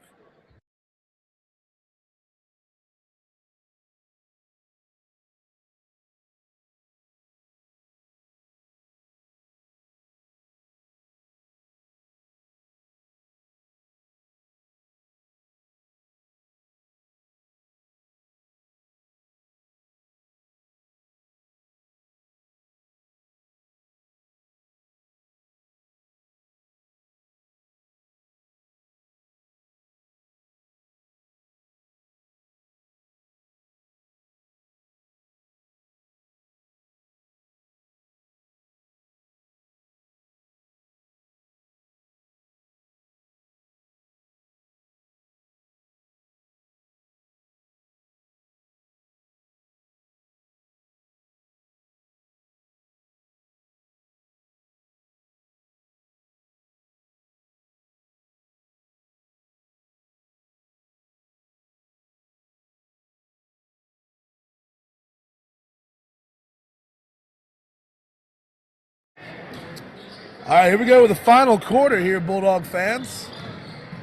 All right, here we go with the final quarter here, Bulldog fans.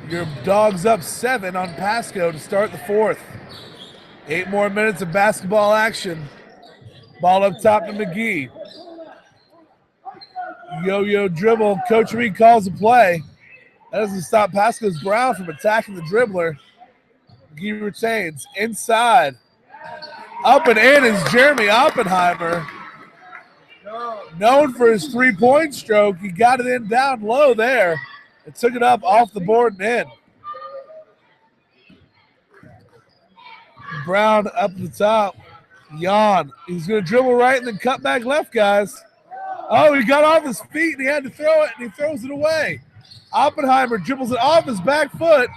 Your Dogs up 7 on Pasco to start the fourth. 8 more minutes of basketball action. Ball up top to McGee. Yo-yo dribble. Coach Reed calls a play. That doesn't stop Pasco's Brown from attacking the dribbler. McGee retains. Inside. Up and in is Jeremy Oppenheimer. Known for his three-point stroke. He got it in down low there and took it up off the board and in. Brown up at the top. Jan. He's going to dribble right and then cut back left, guys. Oh, he got off his feet and he had to throw it, and he throws it away. Oppenheimer dribbles it off his back foot,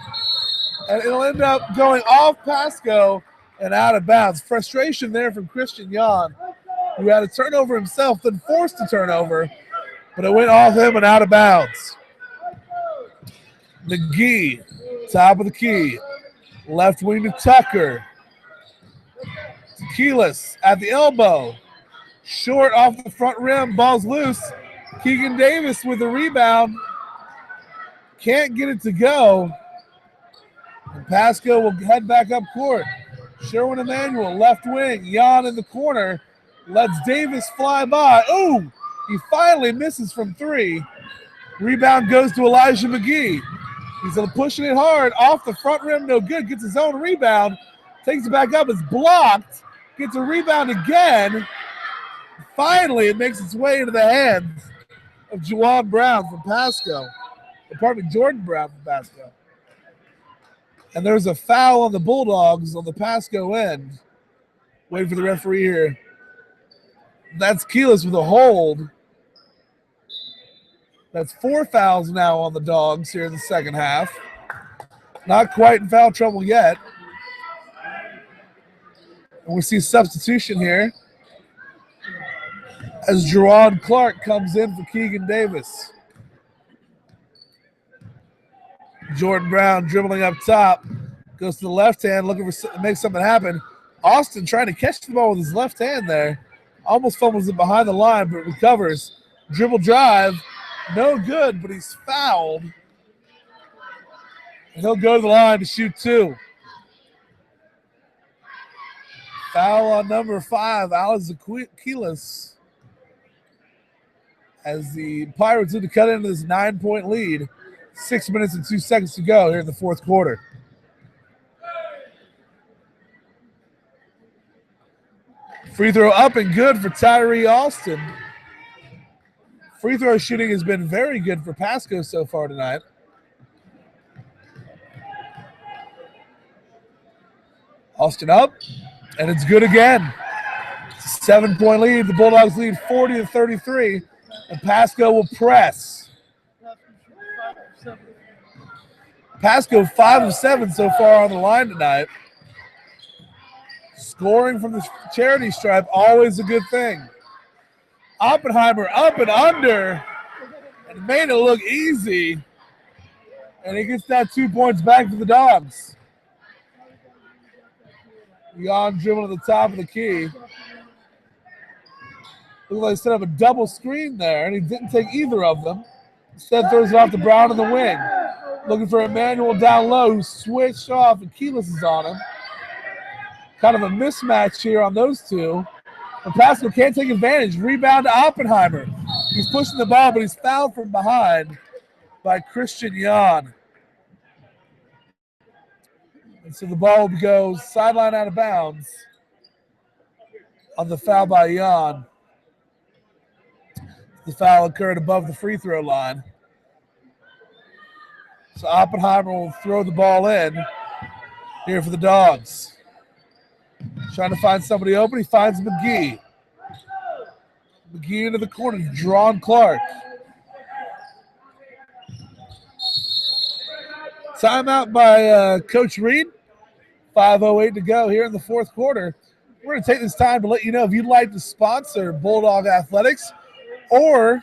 and it'll end up going off Pasco and out of bounds. Frustration there from Christian Jan, who had a turnover himself, then forced a turnover, but it went off him and out of bounds. McGee, top of the key. Left wing to Tucker. To Keyless at the elbow. Short off the front rim. Ball's loose. Keegan Davis with the rebound. Can't get it to go. And Pasco will head back up court. Sherwin Emmanuel, left wing. Jan in the corner. Lets Davis fly by. Ooh, he finally misses from three. Rebound goes to Elijah McGee. He's pushing it hard. Off the front rim, no good. Gets his own rebound. Takes it back up. It's blocked. Gets a rebound again. Finally, it makes its way into the hands of Juwan Brown from Pasco. Pardon me, Jordan Brown from Pasco. And there's a foul on the Bulldogs on the Pasco end. Waiting for the referee here. That's Keyless with a hold. That's 4 fouls now on the Dogs here in the second half. Not quite in foul trouble yet. And we see substitution here as Jerron Clark comes in for Keegan Davis. Jordan Brown dribbling up top. Goes to the left hand, looking for make something happen. Austin trying to catch the ball with his left hand there. Almost fumbles it behind the line, but recovers. Dribble drive. No good, but he's fouled. And he'll go to the line to shoot two. Foul on number 5, Alex Keyless. As the Pirates need to cut into this 9-point lead. 6 minutes and 2 seconds to go here in the fourth quarter. Free throw up and good for Tyree Austin. Free throw shooting has been very good for Pasco so far tonight. Austin up, and it's good again. It's a 7-point lead. The Bulldogs lead 40-33, and Pasco will press. Pasco 5 of 7 so far on the line tonight. Scoring from the charity stripe, always a good thing. Oppenheimer up and under and made it look easy. And he gets that 2 points back for the Dogs. Jan dribbling to the top of the key. Looks like he set up a double screen there, and he didn't take either of them. Instead throws it off to Brown in the wing. Looking for Emmanuel down low, who switched off, and Keyless is on him. Kind of a mismatch here on those two. And Pasco can't take advantage. Rebound to Oppenheimer. He's pushing the ball, but he's fouled from behind by Christian Jan. And so the ball goes sideline out of bounds on the foul by Jan. The foul occurred above the free throw line. So Oppenheimer will throw the ball in here for the Dogs. Trying to find somebody open. He finds McGee. McGee into the corner. Jerron Clark. Timeout by Coach Reed. 5:08 to go here in the fourth quarter. We're going to take this time to let you know if you'd like to sponsor Bulldog Athletics or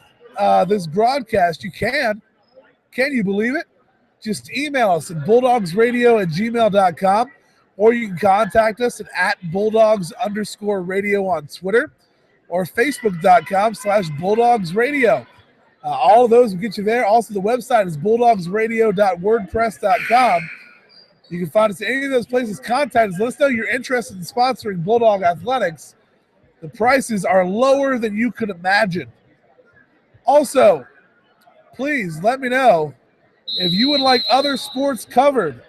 this broadcast, you can. Can you believe it? Just email us at bulldogsradio@gmail.com, or you can contact us at bulldogs_radio on Twitter or facebook.com/bulldogsradio. All of those will get you there. Also, the website is bulldogsradio.wordpress.com. You can find us at any of those places. Contact us. Let us know you're interested in sponsoring Bulldog Athletics. The prices are lower than you could imagine. Also, please let me know if you would like other sports covered.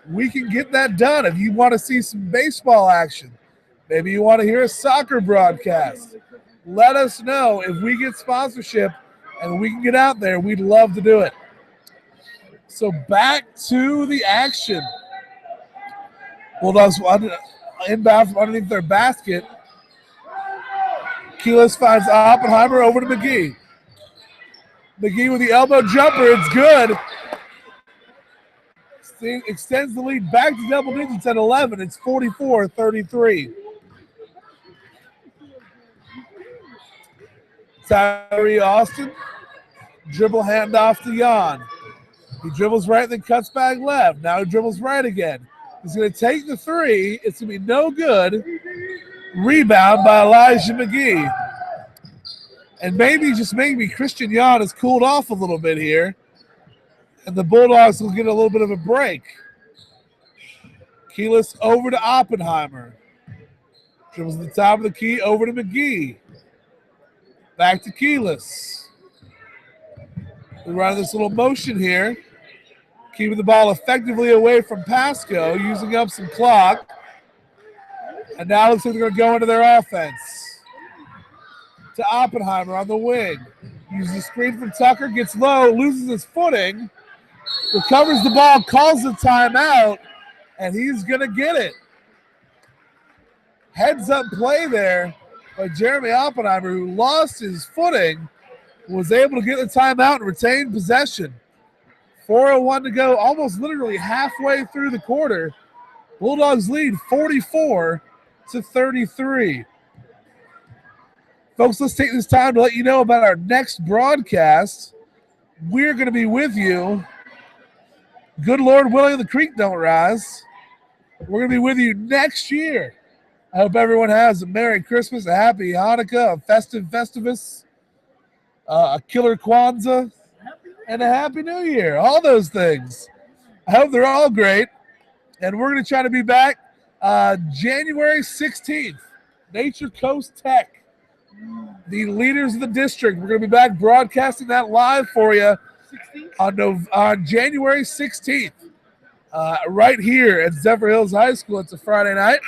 We can get that done. If you want to see some baseball action, maybe you want to hear a soccer broadcast, let us know. If we get sponsorship and we can get out there, we'd love to do it. So back to the action. Bulldogs inbound from underneath their basket. Keyless finds Oppenheimer over to McGee. McGee with the elbow jumper. It's good. Extends the lead back to double digits at 11. It's 44-33. Tyree Austin. Dribble handoff to Jan. He dribbles right, then cuts back left. Now he dribbles right again. He's going to take the three. It's going to be no good. Rebound by Elijah McGee. And maybe, just maybe, Christian Yon has cooled off a little bit here. And the Bulldogs will get a little bit of a break. Keyless over to Oppenheimer. Dribbles at the top of the key, over to McGee. Back to Keyless. We run this little motion here. Keeping the ball effectively away from Pasco, using up some clock. And now looks like they're going to go into their offense. To Oppenheimer on the wing. Uses the screen from Tucker, gets low, loses his footing. Recovers the ball, calls the timeout, and he's going to get it. Heads up play there by Jeremy Oppenheimer, who lost his footing, was able to get the timeout and retain possession. 4:01 to go, almost literally halfway through the quarter. Bulldogs lead 44-33. Folks, let's take this time to let you know about our next broadcast. We're going to be with you. Good Lord willing, the creek don't rise. We're going to be with you next year. I hope everyone has a Merry Christmas, a Happy Hanukkah, a festive Festivus, a killer Kwanzaa, and a Happy New Year. All those things. I hope they're all great. And we're going to try to be back January 16th. Nature Coast Tech, the leaders of the district. We're going to be back broadcasting that live for you on January 16th. Right here at Zephyrhills High School. It's a Friday night.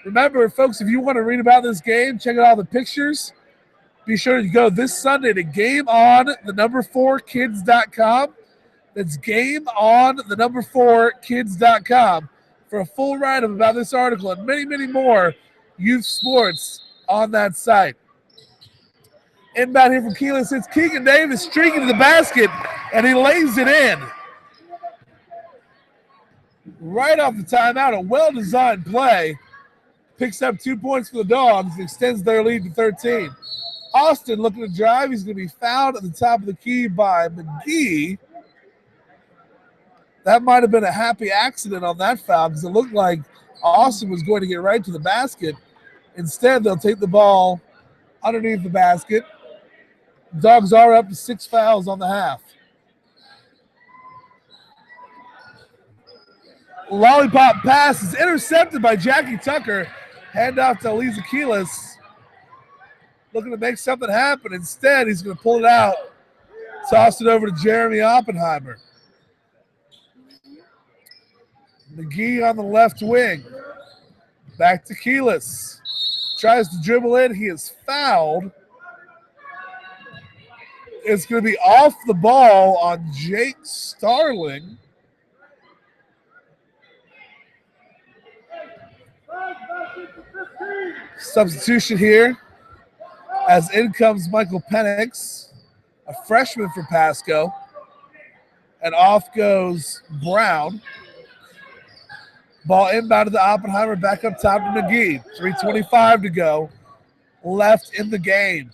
Remember, folks, if you want to read about this game, check out all the pictures. Be sure to go this Sunday to GameOn4Kids.com. That's GameOn4Kids.com for a full write-up about this article and many, many more youth sports on that site. Inbound here from Keyless. It's Keegan Davis streaking to the basket, and he lays it in. Right off the timeout, a well-designed play. Picks up 2 points for the Dogs, extends their lead to 13. Austin looking to drive. He's going to be fouled at the top of the key by McGee. That might have been a happy accident on that foul because it looked like Austin was going to get right to the basket. Instead, they'll take the ball underneath the basket. Dogs are up to 6 fouls on the half. Lollipop pass is intercepted by Jackie Tucker. Hand off to Eliza Keyless. Looking to make something happen. Instead, he's going to pull it out. Toss it over to Jeremy Oppenheimer. McGee on the left wing. Back to Keyless. Tries to dribble in. He is fouled. It's going to be off the ball on Jake Starling. Substitution here as in comes Michael Penix, a freshman for Pasco. And off goes Brown. Ball inbound to the Oppenheimer, back up top to McGee. 3:25 to go left in the game.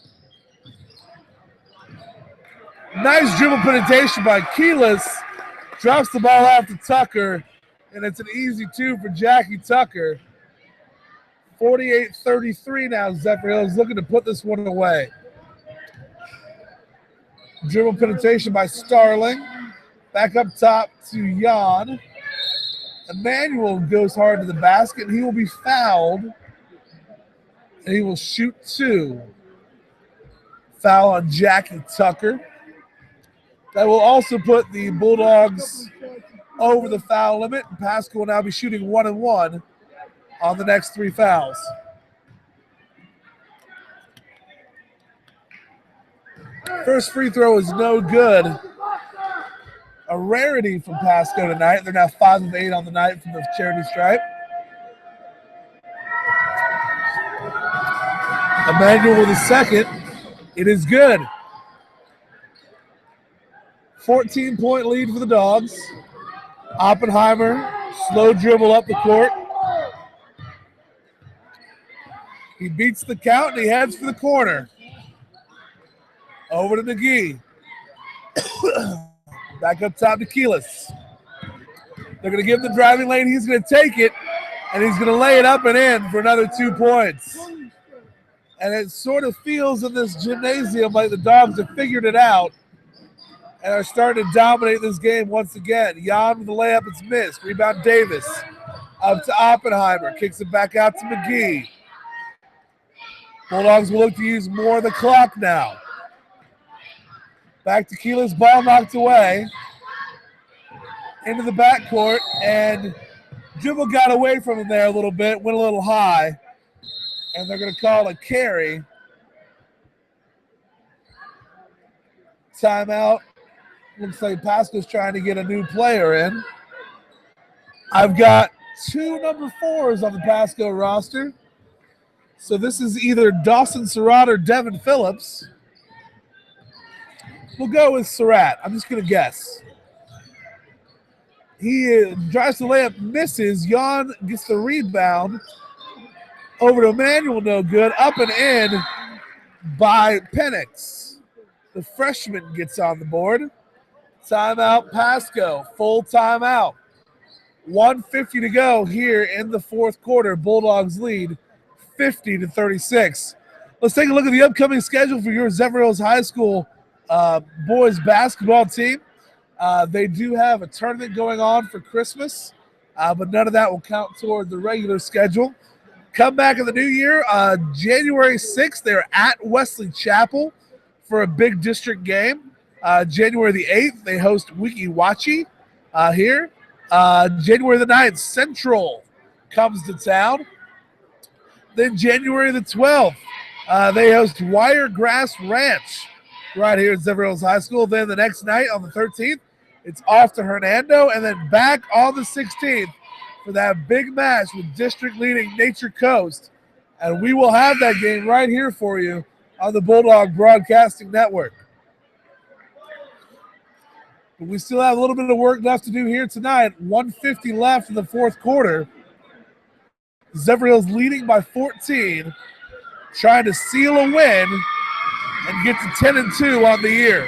Nice dribble penetration by Keyless. Drops the ball out to Tucker, and it's an easy two for Jackie Tucker. 48-33 now. Zephyrhills looking to put this one away. Dribble penetration by Starling. Back up top to Jan. Emmanuel goes hard to the basket, and he will be fouled. And he will shoot two. Foul on Jackie Tucker. That will also put the Bulldogs over the foul limit. Pasco will now be shooting 1-1 on the next 3 fouls. First free throw is no good. A rarity from Pasco tonight. They're now 5 of 8 on the night from the charity stripe. Emmanuel with a second. It is good. 14-point lead for the Dogs. Oppenheimer, slow dribble up the court. He beats the count and he heads for the corner. Over to McGee. Back up top to Keyless. They're going to give him the driving lane. He's going to take it. And he's going to lay it up and in for another 2 points. And it sort of feels in this gymnasium like the Dogs have figured it out and are starting to dominate this game once again. Jan with the layup, it's missed. Rebound Davis. Up to Oppenheimer. Kicks it back out to McGee. Bulldogs will look to use more of the clock now. Back to Keeler's ball knocked away. Into the backcourt, and dribble got away from him there a little bit, went a little high, and they're going to call a carry. Timeout. Looks like Pasco's trying to get a new player in. I've got 2 number 4s on the Pasco roster. So this is either Dawson Surratt or Devin Phillips. We'll go with Surratt. I'm just going to guess. He drives the layup, misses. Jan gets the rebound. Over to Emmanuel, no good. Up and in by Penix. The freshman gets on the board. Timeout, Pasco. Full timeout. 1:50 to go here in the fourth quarter. Bulldogs lead 50-36. Let's take a look at the upcoming schedule for your Zephyrhills High School boys basketball team. They do have a tournament going on for Christmas, but none of that will count toward the regular schedule. Come back in the new year, January 6th, they're at Wesley Chapel for a big district game. January the 8th, they host Wiki Wachi here. January the 9th, Central comes to town. Then January the 12th, they host Wiregrass Ranch right here at Zephyrhills High School. Then the next night on the 13th, it's off to Hernando, and then back on the 16th for that big match with district-leading Nature Coast. And we will have that game right here for you on the Bulldog Broadcasting Network. But we still have a little bit of work left to do here tonight. 1:50 left in the fourth quarter. Zephyrhills leading by 14, trying to seal a win and get to 10-2 on the year.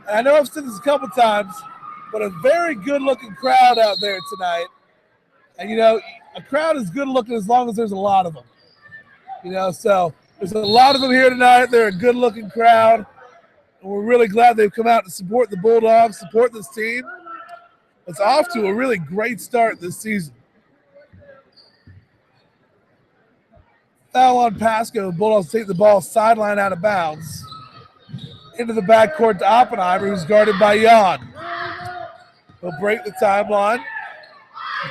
And I know I've said this a couple times, but a very good-looking crowd out there tonight. And, you know, a crowd is good-looking as long as there's a lot of them. You know, so there's a lot of them here tonight. They're a good-looking crowd. And we're really glad they've come out to support the Bulldogs, support this team. It's off to a really great start this season. Foul on Pasco. Bulldogs take the ball sideline out of bounds. Into the backcourt to Oppenheimer, who's guarded by Jan. He'll break the timeline.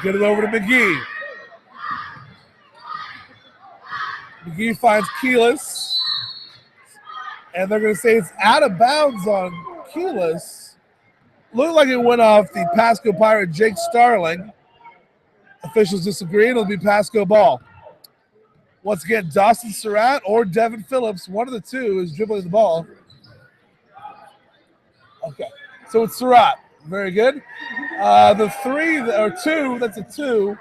Get it over to McGee. McGee finds Keelis. And they're going to say it's out of bounds on Keelis. Looked like it went off the Pasco Pirate Jake Starling. Officials disagree. It'll be Pasco ball. Once again, Dawson Surratt or Devin Phillips, one of the two, is dribbling the ball. Okay, so it's Surratt. Very good. The 3 or 2, that's a 2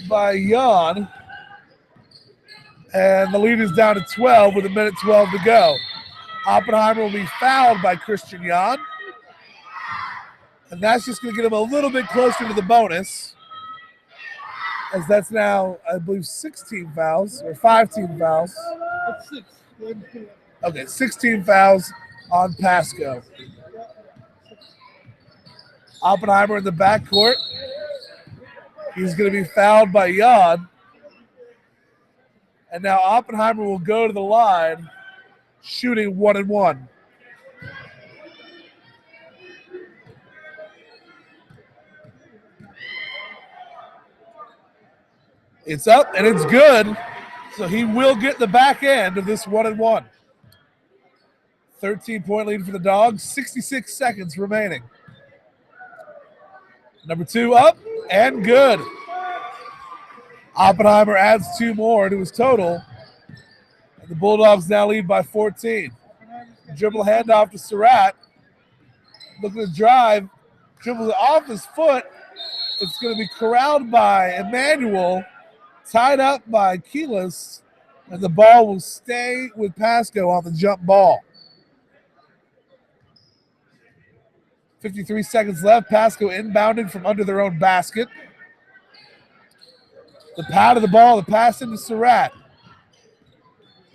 by Jan. And the lead is down to 12 with 1:12 to go. Oppenheimer will be fouled by Christian Jan. And that's just going to get him a little bit closer to the bonus. As that's now, I believe, 16 fouls or 15 fouls. That's 6. Okay, 16 fouls on Pasco. Oppenheimer in the backcourt. He's going to be fouled by Jan. And now Oppenheimer will go to the line, shooting 1-1. It's up and it's good. So he will get the back end of this 1-1. 13-point lead for the Dogs, 66 seconds remaining. Number 2 up and good. Oppenheimer adds 2 more to his total. And the Bulldogs now lead by 14. Dribble handoff to Surratt. Looking to drive. Dribbles off his foot. It's going to be corralled by Emmanuel. Tied up by Keelis. And the ball will stay with Pasco on the jump ball. 53 seconds left. Pasco inbounding from under their own basket. The pat of the ball, the pass into Surratt.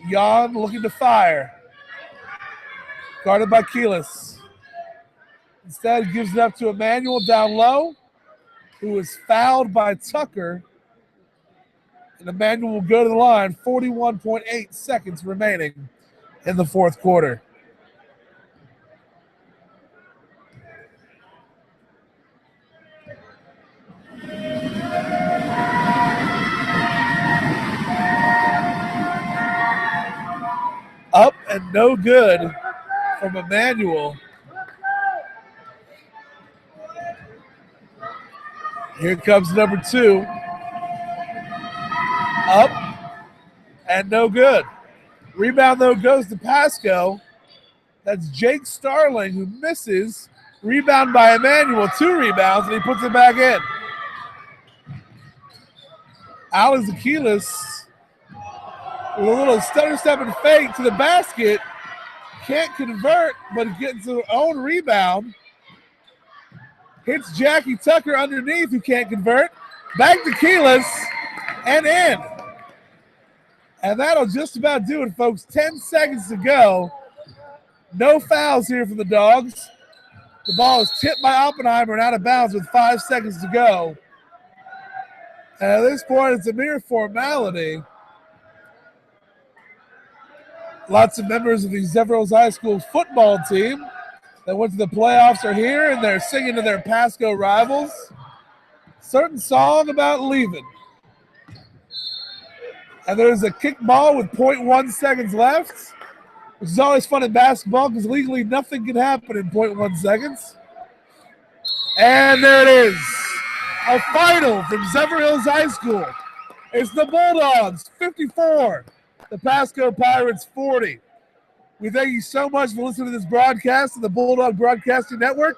Jan looking to fire. Guarded by Keelis. Instead, gives it up to Emmanuel down low, who is fouled by Tucker. And Emmanuel will go to the line. 41.8 seconds remaining in the fourth quarter. Up and no good from Emmanuel. Here comes number 2. Up and no good. Rebound, though, goes to Pasco. That's Jake Starling who misses. Rebound by Emmanuel. 2 rebounds, and he puts it back in. Alex Aquiles with a little stutter step and fake to the basket. Can't convert, but gets his own rebound. Hits Jackie Tucker underneath, who can't convert. Back to Keelis and in. And that'll just about do it, folks. 10 seconds to go. No fouls here for the Dogs. The ball is tipped by Oppenheimer and out of bounds with 5 seconds to go. And at this point, it's a mere formality. Lots of members of the Zephyrhills High School football team that went to the playoffs are here, and they're singing to their Pasco rivals. Certain song about leaving. And there's a kick ball with 0.1 seconds left, which is always fun in basketball because legally nothing can happen in 0.1 seconds. And there it is. A final from Zephyrhills High School. It's the Bulldogs 54, the Pasco Pirates 40. We thank you so much for listening to this broadcast of the Bulldog Broadcasting Network.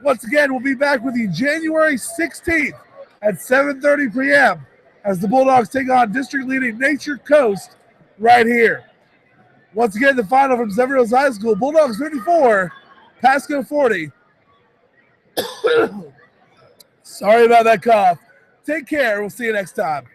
Once again, we'll be back with you January 16th at 7:30 p.m. as the Bulldogs take on district-leading Nature Coast right here. Once again, the final from Zephyrhills High School, Bulldogs 54, Pasco 40. Sorry about that cough. Take care. We'll see you next time.